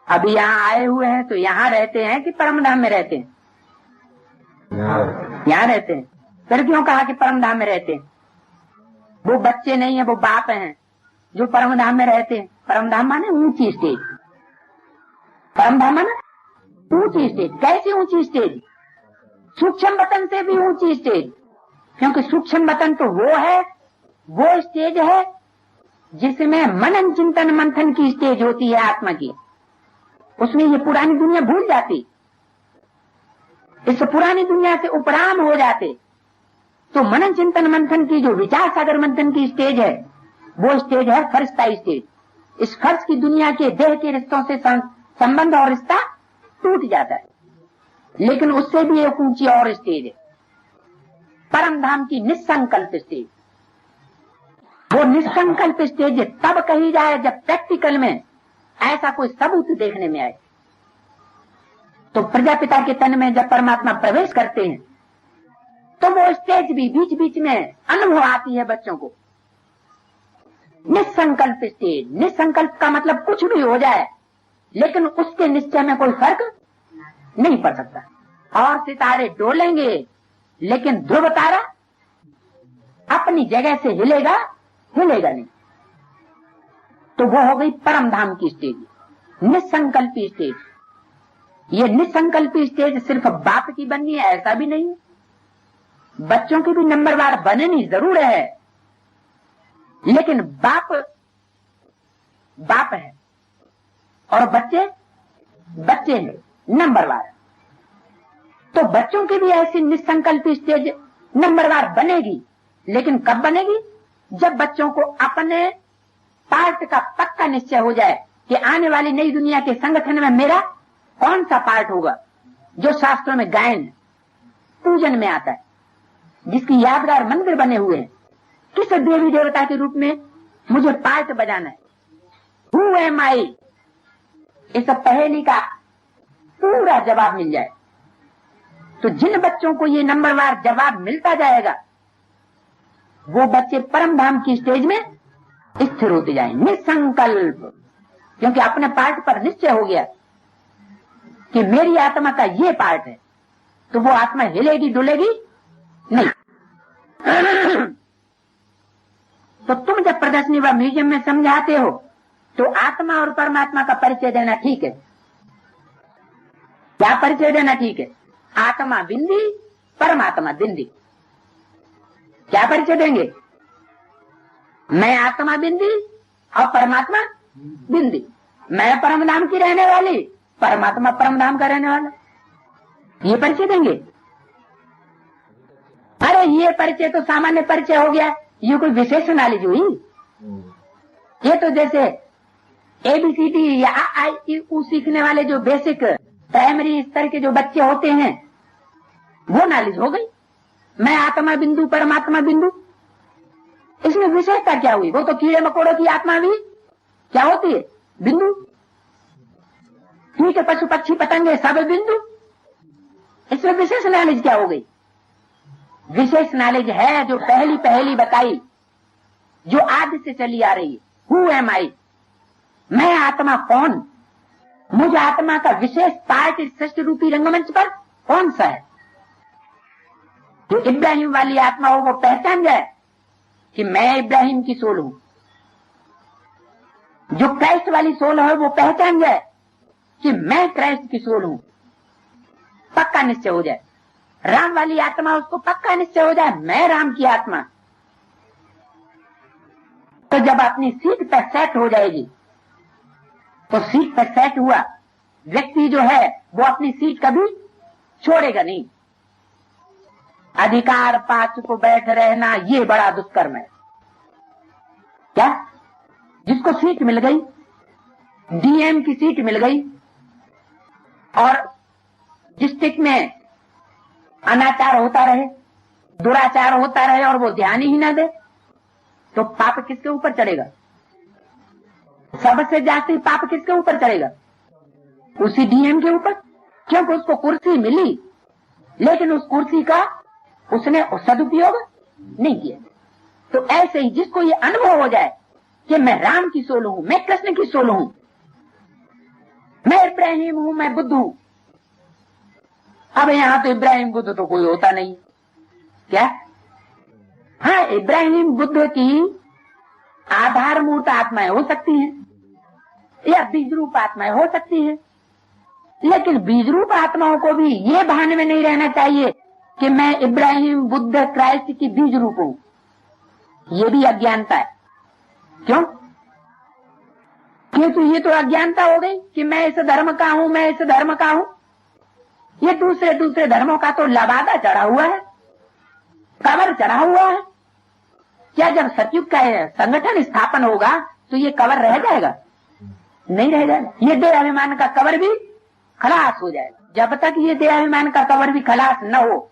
अभी यहाँ आए हुए हैं तो यहाँ रहते हैं कि परमधाम में रहते हैं? यहाँ रहते हैं। फिर क्यों कहा कि परमधाम में रहते हैं? वो बच्चे नहीं है, वो बाप हैं जो परमधाम में रहते हैं। परमधाम माने ऊंची स्टेज। परमधाम माने ऊंची स्टेज। कैसी ऊंची स्टेज? सूक्ष्म वतन से भी ऊंची स्टेज, क्योंकि सूक्ष्म वतन तो वो है, वो स्टेज है जिसमें मनन चिंतन मंथन की स्टेज होती है आत्मा की। उसमें ये पुरानी दुनिया भूल जाती, इस पुरानी दुनिया से उपराम हो जाते। तो मनन चिंतन मंथन की जो विचार सागर मंथन की स्टेज है वो स्टेज है फरिश्ता स्टेज। इस फर्श की दुनिया के देह के रिश्तों से संबंध और रिश्ता टूट जाता है। लेकिन उससे भी एक ऊंची और स्टेज है, परम धाम की निसंकल्प स्टेज। वो निसंकल्प स्टेज तब कही जाए जब प्रैक्टिकल में ऐसा कोई सबूत देखने में आए। तो प्रजापिता के तन में जब परमात्मा प्रवेश करते हैं तो वो स्टेज भी बीच बीच में अनुभव आती है बच्चों को। निसंकल्प स्टेज। निसंकल्प का मतलब कुछ भी हो जाए लेकिन उसके निश्चय में कोई फर्क नहीं पड़ सकता। और सितारे डोलेंगे लेकिन ध्रुव तारा अपनी जगह से हिलेगा नहीं। तो वो हो गई परम धाम की स्टेज, निसंकल्पी स्टेज। ये निसंकल्पी स्टेज सिर्फ बाप की बननी है ऐसा भी नहीं। बच्चों की भी नंबरवार बननी जरूर है, लेकिन बाप बाप है और बच्चे बच्चे हैं नंबरवार। तो बच्चों की भी ऐसी निसंकल्प स्टेज नंबरवार बनेगी, लेकिन कब बनेगी? जब बच्चों को अपने पार्ट का पक्का निश्चय हो जाए कि आने वाली नई दुनिया के संगठन में मेरा कौन सा पार्ट होगा, जो शास्त्रों में गायन पूजन में आता है, जिसकी यादगार मंदिर बने हुए हैं। किस देवी देवता के रूप में मुझे पार्ट बजाना है? हु एम आई? इस पहेली का पूरा जवाब मिल जाए तो जिन बच्चों को ये नंबरवार जवाब मिलता जाएगा, वो बच्चे परम धाम की स्टेज में स्थिर होते जाएंगे निसंकल्प, क्योंकि अपने पार्ट पर निश्चय हो गया कि मेरी आत्मा का ये पार्ट है। तो वो आत्मा हिलेगी डुलेगी नहीं। तो तुम जब प्रदर्शनी व म्यूजियम में समझाते हो तो आत्मा और परमात्मा का परिचय देना ठीक है। क्या परिचय देना ठीक है? आत्मा बिंदी, परमात्मा बिंदी। क्या परिचय देंगे? मैं आत्मा बिंदी और परमात्मा बिंदी। मैं परमधाम की रहने वाली, परमात्मा परमधाम का रहने वाला। ये परिचय देंगे। अरे ये परिचय तो सामान्य परिचय हो गया, ये कोई विशेष नॉलेज हुई? ये तो जैसे ABCD या IEU सीखने वाले जो बेसिक प्राइमरी स्तर के जो बच्चे होते हैं, वो नॉलेज हो गई। मैं आत्मा बिंदु, परमात्मा बिंदु, इसमें विशेषता क्या हुई? वो तो कीड़े मकोड़ों की आत्मा भी क्या होती है? बिंदु। ठीक है, पशु पक्षी पतंगे सब बिंदु। इसमें विशेष नॉलेज क्या हो गई? विशेष नॉलेज है जो पहली पहली बताई, जो आदि से चली आ रही है। हु एम आई? मैं आत्मा कौन? मुझ आत्मा का विशेष पार्ट इस सृष्टि रूपी रंगमंच पर कौन सा है? जो इब्राहिम वाली आत्मा हो वो पहचान जाए कि मैं इब्राहिम की सोल हूं। जो क्राइस्ट वाली सोल है वो पहचान जाए कि मैं क्राइस्ट की सोल हूं। पक्का निश्चय हो जाए। राम वाली आत्मा, उसको पक्का निश्चय हो जाए मैं राम की आत्मा। तो जब अपनी सीट पर सेट हो जाएगी, तो सीट पर सेट हुआ व्यक्ति जो है वो अपनी सीट कभी छोड़ेगा नहीं। अधिकार पा चुको बैठ रहना ये बड़ा दुष्कर्म है। क्या? जिसको सीट मिल गई, DM की सीट मिल गई और डिस्ट्रिक्ट में अनाचार होता रहे, दुराचार होता रहे और वो ध्यान ही न दे, तो पाप किसके ऊपर चढ़ेगा? सबसे ज्यादा पाप किसके ऊपर चढ़ेगा? उसी DM के ऊपर, क्योंकि उसको कुर्सी मिली लेकिन उस कुर्सी का उसने सदुपयोग नहीं किया। तो ऐसे ही जिसको ये अनुभव हो जाए कि मैं राम की सोल हूं, मैं कृष्ण की सोल हूं, मैं इब्राहिम हूं, मैं बुद्ध हूं। अब यहां तो इब्राहिम बुद्ध तो कोई होता नहीं। क्या? हाँ, इब्राहिम बुद्ध की आधारभूत आत्माएं हो सकती हैं या बीज रूप आत्माएं हो सकती है, लेकिन बीज रूप आत्माओं को भी ये भान में नहीं रहना चाहिए कि मैं इब्राहिम बुद्ध क्राइस्ट की बीज रूप हूं। ये भी अज्ञानता है। क्यों? क्योंकि ये तो अज्ञानता हो गई कि मैं इस धर्म का हूं, मैं इस धर्म का हूं। ये दूसरे दूसरे धर्मों का तो लबादा चढ़ा हुआ है, कवर चढ़ा हुआ है। क्या जब सतयुग का संगठन स्थापन होगा तो ये कवर रह जाएगा? नहीं रह जाएगा। ये देहाभिमान का कवर भी खलास हो जाएगा। जब तक ये देहाभिमान का कवर भी खलास न हो,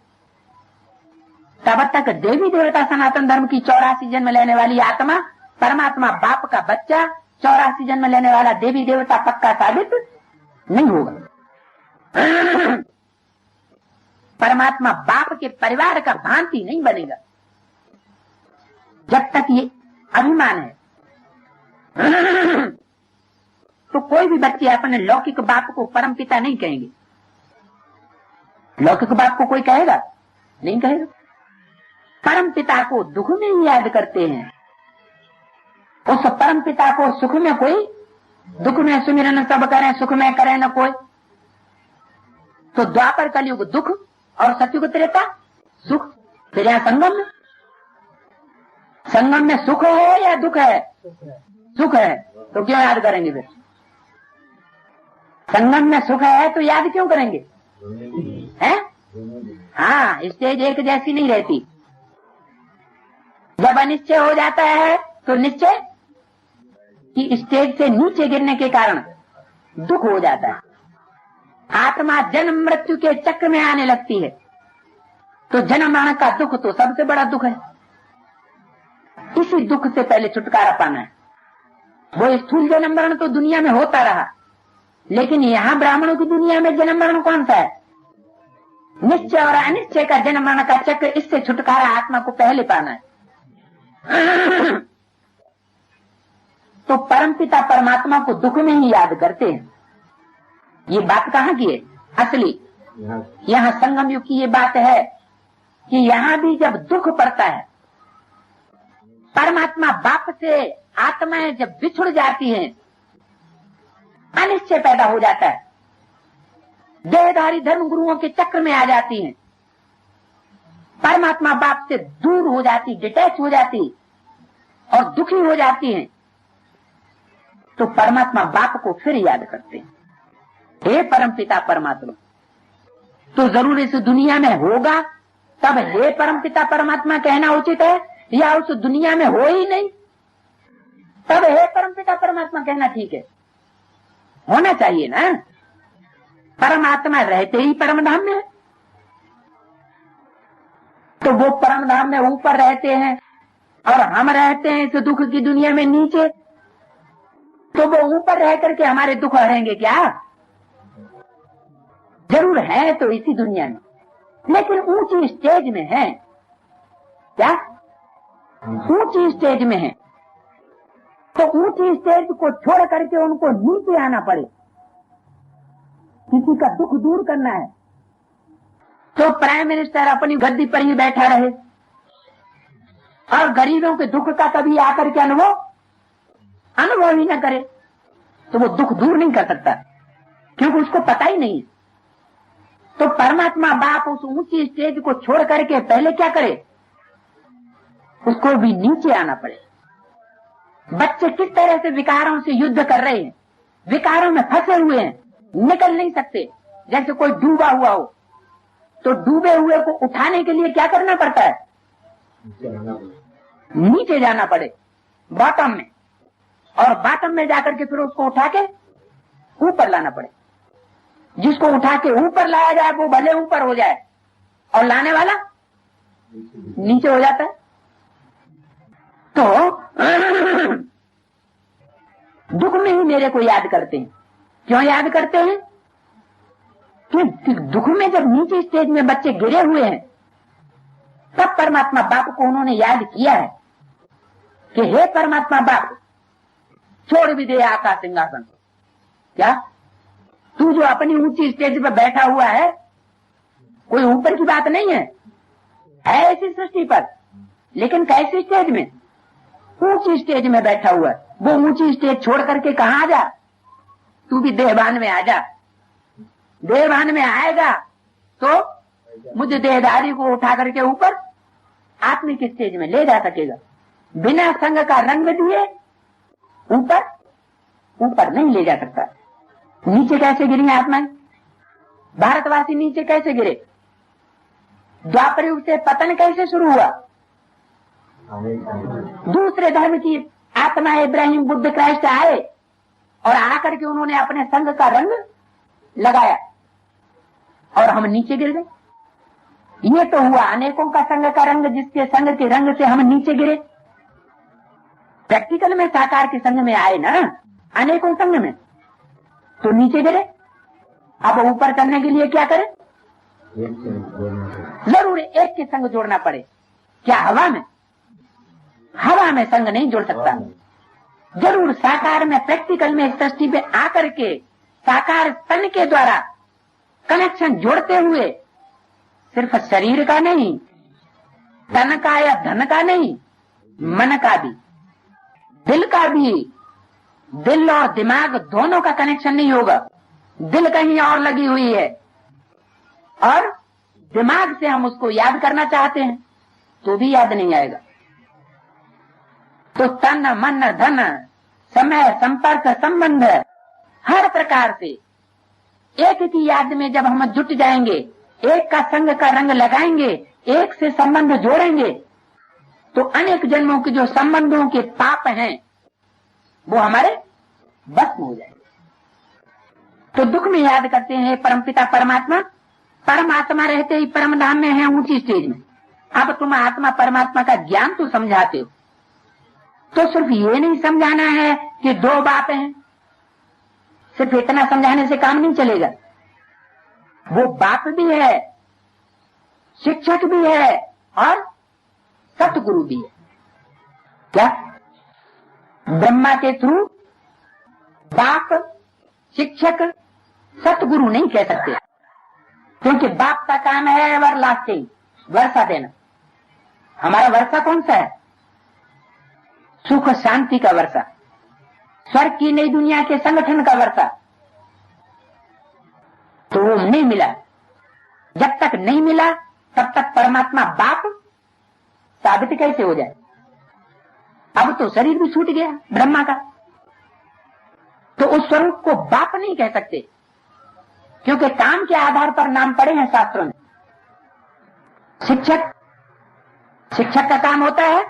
तब तक देवी देवता सनातन धर्म की 84 जन्म लेने वाली आत्मा, परमात्मा बाप का बच्चा, 84 जन्म लेने वाला देवी देवता पक्का साबित नहीं होगा। परमात्मा बाप के परिवार का भांति नहीं बनेगा जब तक ये अभिमान है। तो कोई भी बच्चे अपने लौकिक बाप को परम पिता नहीं कहेंगे। लौकिक बाप को कोई कहेगा? नहीं कहेगा। परम पिता को दुख में ही याद करते हैं। उस परम पिता को सुख में कोई, दुख में सुमिरन सब करें, सुख में करें न कोई। तो द्वापर कलयुग दुख और सतयुग त्रेता सुख। फिर यहाँ संगम में सुख है या दुख है? सुख है, तो क्यों याद करेंगे? फिर संगम में सुख है तो याद क्यों करेंगे? हैं? हाँ, स्टेज एक जैसी नहीं रहती। जब अनिश्चय हो जाता है तो निश्चय कि स्टेज से नीचे गिरने के कारण दुख हो जाता है। आत्मा जन्म मृत्यु के चक्र में आने लगती है, तो जन्म मरण का दुख तो सबसे बड़ा दुख है। इसी दुख से पहले छुटकारा पाना है। वो स्थूल जन्म मरण तो दुनिया में होता रहा, लेकिन यहाँ ब्राह्मणों की दुनिया में जन्म मरण कौन सा है? निश्चय और अनिश्चय का जन्म मरण का चक्र, इससे छुटकारा आत्मा को पहले पाना है। तो परमपिता परमात्मा को दुख में ही याद करते हैं। ये बात कहाँ की है? असली यहाँ संगम युग की ये बात है कि यहाँ भी जब दुख पड़ता है, परमात्मा बाप से आत्माएं जब बिछुड़ जाती हैं, अनिश्चय पैदा हो जाता है, देहधारी धर्म गुरुओं के चक्र में आ जाती हैं, परमात्मा बाप से दूर हो जाती, डिटैच हो जाती और दुखी हो जाती हैं, तो परमात्मा बाप को फिर याद करते हैं, हे परम पिता परमात्मा। तो जरूर इस दुनिया में होगा तब हे परम पिता परमात्मा कहना उचित है, या उस दुनिया में हो ही नहीं तब हे परम पिता परमात्मा कहना ठीक है? होना चाहिए ना। परमात्मा रहते ही परम धाम में, तो वो परम धाम में ऊपर रहते हैं और हम रहते हैं इस दुख की दुनिया में नीचे, तो वो ऊपर रह करके हमारे दुख हरेंगे क्या? जरूर है तो इसी दुनिया में, लेकिन ऊंची स्टेज में है। क्या? ऊंची स्टेज में है, तो ऊंची स्टेज को छोड़ करके उनको नीचे आना पड़े। किसी का दुख दूर करना है तो प्राइम मिनिस्टर अपनी गद्दी पर ही बैठा रहे और गरीबों के दुख का कभी आकर के अनुभव ही न करे, तो वो दुख दूर नहीं कर सकता, क्योंकि उसको पता ही नहीं। तो परमात्मा बाप उस ऊंची स्टेज को छोड़ करके पहले क्या करे? उसको भी नीचे आना पड़े। बच्चे किस तरह से विकारों से युद्ध कर रहे हैं, विकारों में फंसे हुए हैं, निकल नहीं सकते। जैसे कोई डूबा हुआ हो, तो डूबे हुए को उठाने के लिए क्या करना पड़ता है? नीचे जाना पड़े, बॉटम में, और बॉटम में जाकर के फिर उसको उठा के ऊपर लाना पड़े। जिसको उठा के ऊपर लाया जाए वो भले ऊपर हो जाए और लाने वाला नीचे हो जाता है। तो दुख में ही मेरे को याद करते हैं। क्यों याद करते हैं? कि दुख में जब नीचे स्टेज में बच्चे गिरे हुए हैं, तब परमात्मा बाप को उन्होंने याद किया है कि हे परमात्मा बाप, छोड़ भी दे आकाश सिंहासन। क्या? तू जो अपनी ऊंची स्टेज पर बैठा हुआ है, कोई ऊपर की बात नहीं है ऐसी सृष्टि पर, लेकिन कैसी स्टेज में? ऊंची स्टेज में बैठा हुआ है। वो ऊंची स्टेज छोड़ करके कहाँ आ जा? तू भी देहभान में आ जा। देहभान में आएगा तो मुझे देहधारी को उठा करके ऊपर आत्मिक स्टेज में ले जा सकेगा। बिना संग का रंग दिए ऊपर नहीं ले जा सकता। नीचे कैसे गिरी आत्माएं? भारतवासी नीचे कैसे गिरे? द्वापर युग से पतन कैसे शुरू हुआ? दूसरे धर्म की आत्मा इब्राहिम बुद्ध क्राइस्ट आए और आकर के उन्होंने अपने संग का रंग लगाया और हम नीचे गिर गए। ये तो हुआ अनेकों का संग का रंग, जिसके संग के रंग से हम नीचे गिरे। प्रैक्टिकल में साकार के संग में आए ना, अनेकों संग में, तो नीचे गिरे। अब ऊपर करने के लिए क्या करें? जरूर एक के संग जोड़ना पड़े। क्या हवा में? हवा में संग नहीं जोड़ सकता। जरूर साकार में, प्रैक्टिकल में, सृष्टि पे आकर के साकार तन के द्वारा कनेक्शन जोड़ते हुए सिर्फ शरीर का नहीं, तन का या धन का नहीं, मन का भी, दिल का भी। दिल और दिमाग दोनों का कनेक्शन नहीं होगा। दिल कहीं और लगी हुई है और दिमाग से हम उसको याद करना चाहते हैं, तो भी याद नहीं आएगा। तो तन मन धन समय संपर्क संबंध हर प्रकार से एक की याद में जब हम जुट जाएंगे, एक का संग का रंग लगाएंगे, एक से संबंध जोड़ेंगे, तो अनेक जन्मों के जो संबंधों के पाप हैं वो हमारे भस्म हो जाएंगे। तो दुख में याद करते हैं परमपिता परमात्मा, परमात्मा रहते ही परम धाम में है ऊंची स्टेज में। अब तुम आत्मा परमात्मा का ज्ञान तो समझाते हो, तो सिर्फ ये नहीं समझाना है कि दो बाप हैं, सिर्फ इतना समझाने से काम नहीं चलेगा। वो बाप भी है, शिक्षक भी है और सतगुरु भी है। क्या ब्रह्मा के थ्रू बाप शिक्षक सतगुरु नहीं कह सकते, क्योंकि बाप का काम है एवरलास्टिंग, वर्षा देना। हमारा वर्षा कौन सा है? सुख शांति का वर्षा, स्वर्ग की नई दुनिया के संगठन का वर्षा। तो वो नहीं मिला, जब तक नहीं मिला तब तक परमात्मा बाप साबित कैसे हो जाए? अब तो शरीर भी छूट गया ब्रह्मा का, तो उस स्वरूप को बाप नहीं कह सकते, क्योंकि काम के आधार पर नाम पड़े हैं शास्त्रों में। शिक्षक, शिक्षक का काम होता है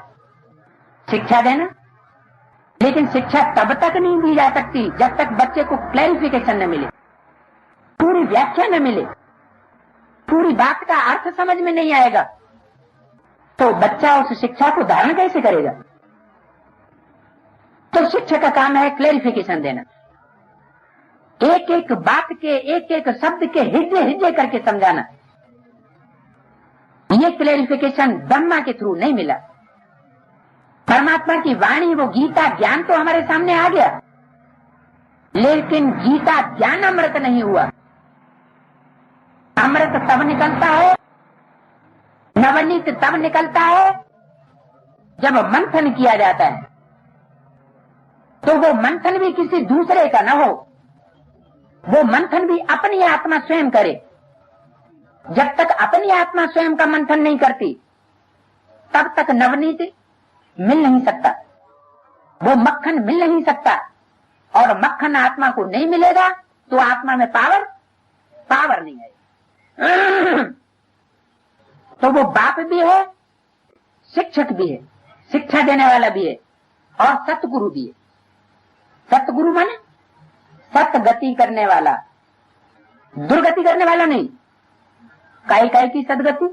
शिक्षा देना, लेकिन शिक्षा तब तक नहीं दी जा सकती जब तक बच्चे को क्लैरिफिकेशन न मिले, पूरी व्याख्या न मिले, पूरी बात का अर्थ समझ में नहीं आएगा, तो बच्चा उस शिक्षा को धारण कैसे करेगा? तो शिक्षक का काम है क्लैरिफिकेशन देना, एक एक बात के एक एक शब्द के हिज्जे हिज्जे करके समझाना। ये क्लैरिफिकेशन ब्रह्मा के थ्रू नहीं मिला। परमात्मा की वाणी, वो गीता ज्ञान तो हमारे सामने आ गया, लेकिन गीता ज्ञान अमृत नहीं हुआ। अमृत तब निकलता है, नवनीत तब निकलता है जब मंथन किया जाता है। तो वो मंथन भी किसी दूसरे का न हो, वो मंथन भी अपनी आत्मा स्वयं करे। जब तक अपनी आत्मा स्वयं का मंथन नहीं करती तब तक नवनीत मिल नहीं सकता, वो मक्खन मिल नहीं सकता, और मक्खन आत्मा को नहीं मिलेगा तो आत्मा में पावर नहीं आएगी। तो वो बाप भी है, शिक्षक भी है, शिक्षा देने वाला भी है और सतगुरु भी है। सतगुरु माने सतगति करने वाला, दुर्गति करने वाला नहीं। काय की सदगति?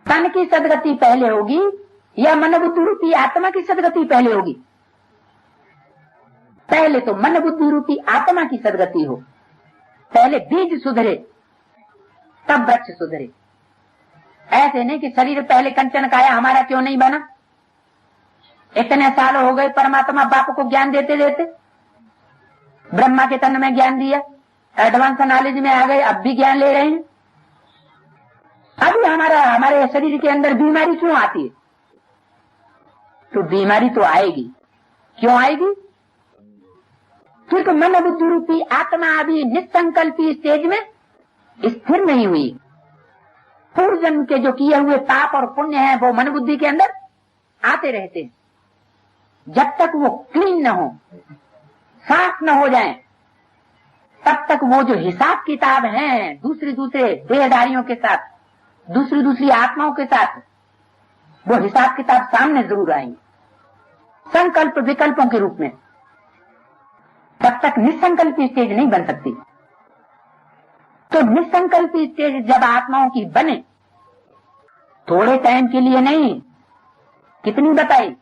तन की सदगति पहले होगी या मन बुद्धि रूपी आत्मा की सदगति पहले होगी? पहले तो मन बुद्धि रूपी आत्मा की सदगति हो, पहले बीज सुधरे तब वृक्ष सुधरे। ऐसे नहीं कि शरीर पहले कंचन काया हमारा क्यों नहीं बना। इतने साल हो गए परमात्मा बाप को ज्ञान देते देते, ब्रह्मा के तन में ज्ञान दिया, एडवांस नॉलेज में आ गए, अब भी ज्ञान ले रहे हैं। अभी हमारे शरीर के अंदर बीमारी क्यों आती है? तो बीमारी तो आएगी, क्यों आएगी? क्योंकि मन बुद्धि रूपी आत्मा अभी निसंकल्पी स्टेज में स्थिर नहीं हुई। पूर्व जन्म के जो किए हुए पाप और पुण्य है वो मन बुद्धि के अंदर आते रहते हैं। जब तक वो क्लीन न हो, साफ न हो जाए, तब तक वो जो हिसाब किताब है दूसरे देहधारियों के साथ, दूसरी आत्माओं के साथ, वो हिसाब किताब सामने जरूर आएंगे संकल्प विकल्पों के रूप में। तब तक निसंकल्पी स्टेज नहीं बन सकती। तो निसंकल्पी स्टेज जब आत्माओं की बने, थोड़े टाइम के लिए नहीं, कितनी बताई?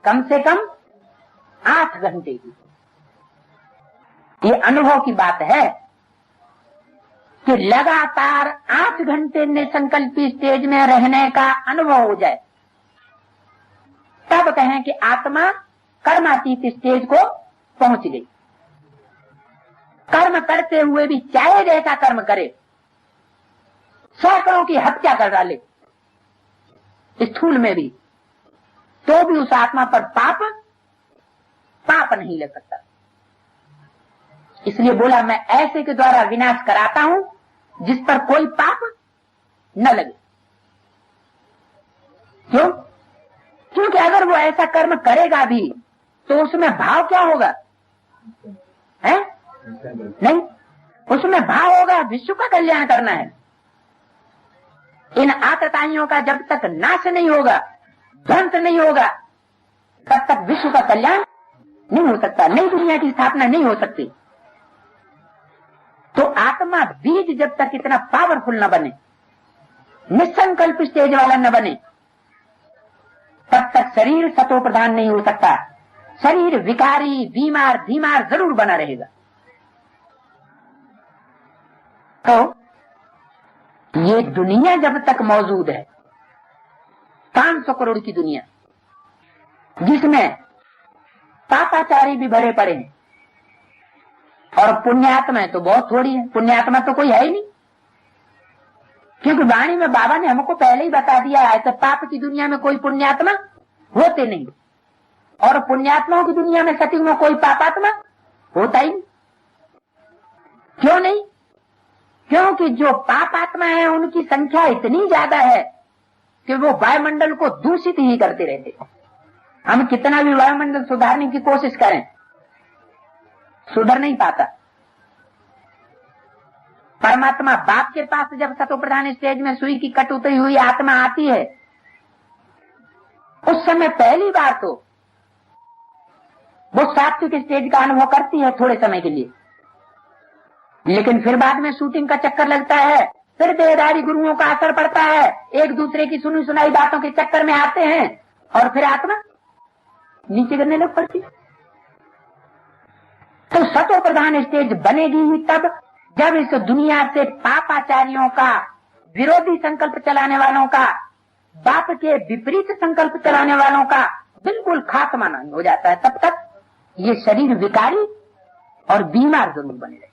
कम से कम 8 घंटे की। ये अनुभव की बात है कि लगातार 8 घंटे निसंकल्पी स्टेज में रहने का अनुभव हो जाए, तब कहें कि आत्मा कर्मातीत स्टेज को पहुंच गई। कर्म करते हुए भी चाहे जैसा कर्म करे, सैकड़ों की हत्या कर डाले स्थूल में भी, तो भी उस आत्मा पर पाप नहीं लग सकता। इसलिए बोला मैं ऐसे के द्वारा विनाश कराता हूं जिस पर कोई पाप न लगे। क्यों? क्योंकि अगर वो ऐसा कर्म करेगा भी तो उसमें भाव क्या होगा? है नहीं, उसमें भाव होगा विश्व का कल्याण करना है। इन आतताइयों का जब तक नाश नहीं होगा, ध्वंस नहीं होगा, तब तक विश्व का कल्याण नहीं हो सकता, नई दुनिया की स्थापना नहीं हो सकती। तो आत्मा बीज जब तक इतना पावरफुल न बने, निसंकल्प स्टेज वाला न बने, तब तक शरीर सतो प्रधान नहीं हो सकता। शरीर विकारी, बीमार बीमार जरूर बना रहेगा। तो ये दुनिया जब तक मौजूद है, 500 करोड़ की दुनिया, जिसमें पापाचारी भी भरे पड़े हैं, और पुण्यात्मा तो बहुत थोड़ी है। पुण्यात्मा तो कोई है ही नहीं, क्योंकि वाणी में बाबा ने हमको पहले ही बता दिया है कि पाप की दुनिया में कोई पुण्यात्मा होते नहीं, और पुण्यात्माओं की दुनिया में सती में कोई पापात्मा होता ही नहीं। क्यों नहीं? क्योंकि जो पापात्मा है उनकी संख्या इतनी ज्यादा है कि वो वायुमंडल को दूषित ही करते रहते। हम कितना भी वायुमंडल सुधारने की कोशिश करें, सुधर नहीं पाता। परमात्मा बाप के पास जब सतो प्रधान स्टेज में सुई की कट उतरी हुई आत्मा आती है, उस समय पहली बार तो वो सात्विक स्टेज का अनुभव करती है थोड़े समय के लिए, लेकिन फिर बाद में शूटिंग का चक्कर लगता है, फिर देहधारी गुरुओं का असर पड़ता है, एक दूसरे की सुनी सुनाई बातों के चक्कर में आते हैं, और फिर आत्मा नीचे गिरने लग पड़ती। तो सतो प्रधान स्टेज बनेगी ही तब जब इस दुनिया से पापाचारियों का, विरोधी संकल्प चलाने वालों का, बाप के विपरीत संकल्प चलाने वालों का बिल्कुल खात्मा नहीं हो जाता है। तब तक ये शरीर विकारी और बीमार जरूर बने रहे।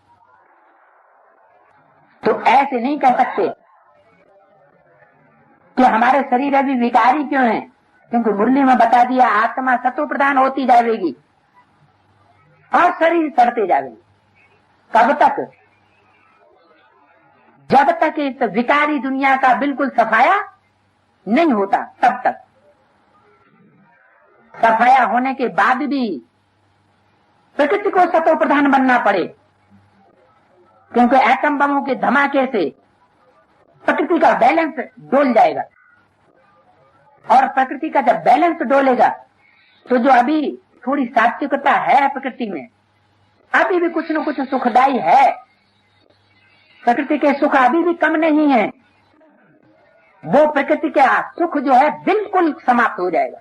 तो ऐसे नहीं कह सकते कि हमारे शरीर अभी विकारी क्यों है, क्योंकि मुरली में बता दिया आत्मा सतो प्रधान होती जाएगी और शरीर सड़ते जाएगी। कब तक? जब तक इस विकारी दुनिया का बिल्कुल सफाया नहीं होता, तब तक। सफाया होने के बाद भी प्रकृति को सतो प्रधान बनना पड़े, क्योंकि एटम बमों के धमाके से प्रकृति का बैलेंस डोल जाएगा, और प्रकृति का जब बैलेंस डोलेगा तो जो अभी थोड़ी सात्विकता है प्रकृति में, अभी भी कुछ न कुछ सुखदायी है, प्रकृति के सुख अभी भी कम नहीं है, वो प्रकृति का सुख जो है बिल्कुल समाप्त हो जाएगा।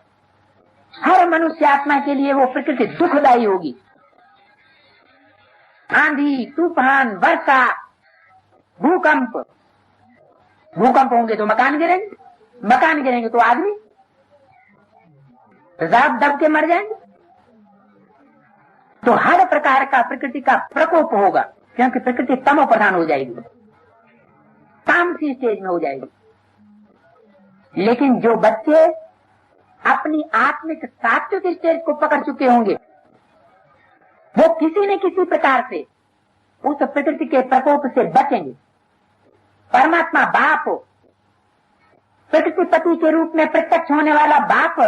हर मनुष्य आत्मा के लिए वो प्रकृति दुखदायी होगी। आंधी, तूफान, वर्षा, भूकंप होंगे तो मकान गिरेंगे, मकान गिरेंगे तो आदमी रात दब के मर जाएंगे। तो हर प्रकार का प्रकृति का प्रकोप होगा, क्योंकि प्रकृति तमो प्रधान हो जाएगी, तामसी स्टेज में हो जाएगी। लेकिन जो बच्चे अपनी आत्मिक सात्विक स्टेज को पकड़ चुके होंगे, वो किसी न किसी प्रकार से उस प्रकृति के प्रकोप से बचेंगे। परमात्मा बाप, प्रकृति पति के रूप में प्रत्यक्ष होने वाला बाप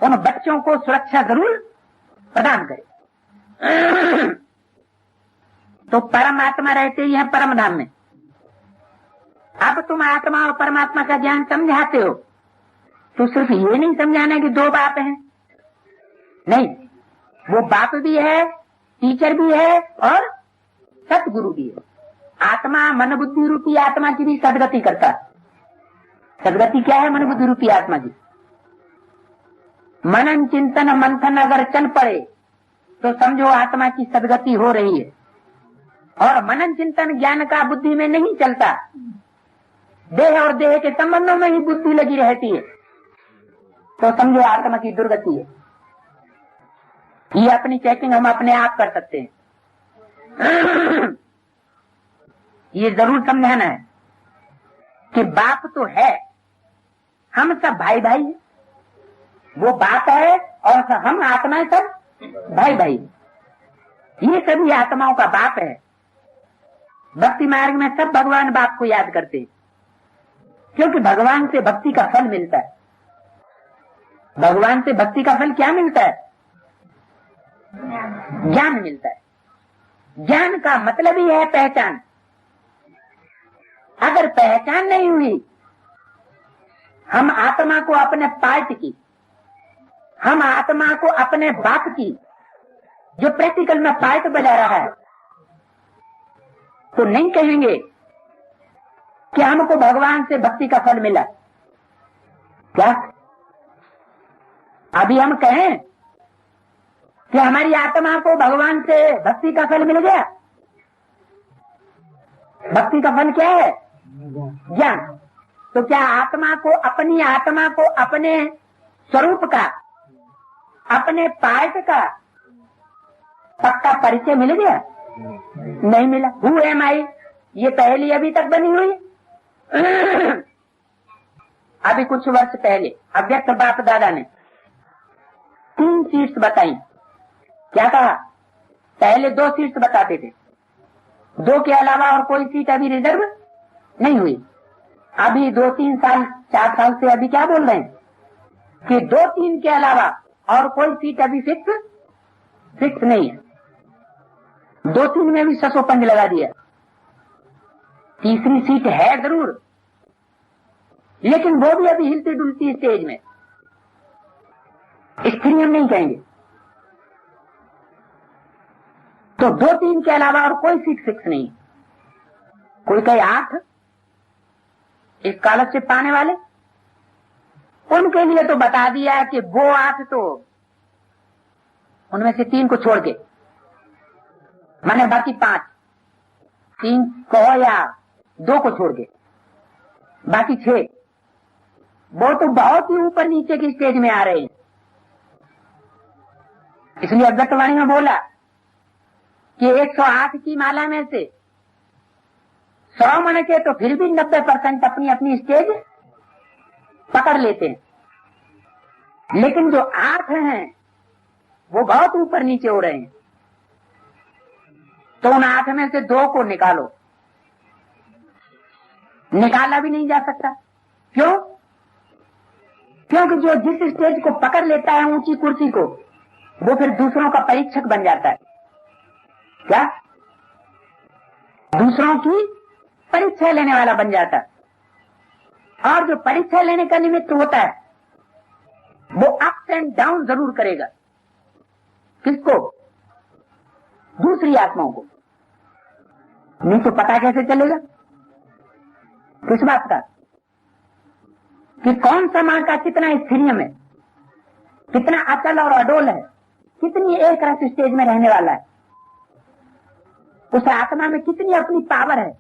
उन बच्चों को सुरक्षा जरूर प्रदान करे। तो परमात्मा रहते ही है परम धाम में। अब तुम आत्मा और परमात्मा का ज्ञान समझाते हो तो सिर्फ ये नहीं समझाना कि दो बाप हैं, नहीं, वो बाप भी है, टीचर भी है और सतगुरु भी है। आत्मा मन बुद्धि रूपी आत्मा की भी सदगति करता है। सदगति क्या है मन बुद्धि रूपी आत्मा की? मनन चिंतन मंथन अगर चल पड़े तो समझो आत्मा की सदगति हो रही है। और मनन चिंतन ज्ञान का बुद्धि में नहीं चलता, देह और देह के संबंधों में ही बुद्धि लगी रहती है, तो समझो आत्मा की दुर्गति है। ये अपनी चेकिंग हम अपने आप कर सकते हैं। ये जरूर समझाना है कि बाप तो है, हम सब भाई भाई हैं। वो बाप है और हम आत्माएं सब भाई भाई। ये सभी आत्माओं का बाप है। भक्ति मार्ग में सब भगवान बाप को याद करते, क्योंकि भगवान से भक्ति का फल मिलता है। भगवान से भक्ति का फल क्या मिलता है? ज्ञान मिलता है। ज्ञान का मतलब ही है पहचान। अगर पहचान नहीं हुई, हम आत्मा को अपने पार्ट की, हम आत्मा को अपने बाप की, जो प्रैक्टिकल में पार्ट बजा रहा है, तो नहीं कहेंगे कि हमको भगवान से भक्ति का फल मिला। क्या अभी हम कहें कि हमारी आत्मा को भगवान से भक्ति का फल मिल गया? भक्ति का फल क्या है? ज्ञान। तो क्या आत्मा को, अपनी आत्मा को अपने स्वरूप का, अपने पार्ट का पक्का परिचय मिल गया? नहीं मिला। हु एम आई, ये पहली अभी तक बनी हुई है। अभी कुछ वर्ष पहले अव्यक्त बाप दादा ने 3 सीट्स बताई। क्या कहा? पहले 2 सीट्स बताते थे, 2 के अलावा और कोई सीट अभी रिजर्व नहीं हुई। अभी 2-3 साल 4 साल से अभी क्या बोल रहे हैं कि 2-3 के अलावा और कोई सीट अभी फिक्स नहीं है। 2-3 में भी ससोपंज लगा दिया। तीसरी सीट है जरूर, लेकिन वो भी अभी हिलती डुलती स्टेज में। स्त्री हम नहीं कहेंगे। तो 2-3 के अलावा और कोई सीट फिक्स नहीं। कोई कहे 8 स्कॉलरशिप पाने वाले, उनके लिए तो बता दिया कि वो 8 तो उनमें से 3 को छोड़ के, माने बाकी 5, 3 को या 2 को छोड़ के बाकी 6, वो तो बहुत ही ऊपर नीचे की स्टेज में आ रहे हैं। इसलिए अव्यक्तवाणी में बोला कि 108 की माला में से 100 मन के तो फिर भी 90% अपनी अपनी स्टेज पकड़ लेते हैं, लेकिन जो 8 हैं वो बहुत ऊपर नीचे हो रहे हैं। तो उन 8 में से 2 को निकालो। निकाला भी नहीं जा सकता। क्यों? क्योंकि जो जिस स्टेज को पकड़ लेता है, ऊंची कुर्सी को, वो फिर दूसरों का परीक्षक बन जाता है। क्या? दूसरों की परीक्षा लेने वाला बन जाता है। और जो परीक्षा लेने का निमित्त होता है, वो अप्स एंड डाउन जरूर करेगा। किसको? दूसरी आत्माओं को। नहीं तो पता कैसे चलेगा किस बात का कि कौन सा मां का कितना स्थिरियम है, कितना अचल और अडोल है, कितनी एक रस स्टेज में रहने वाला है, उस आत्मा में कितनी अपनी पावर है।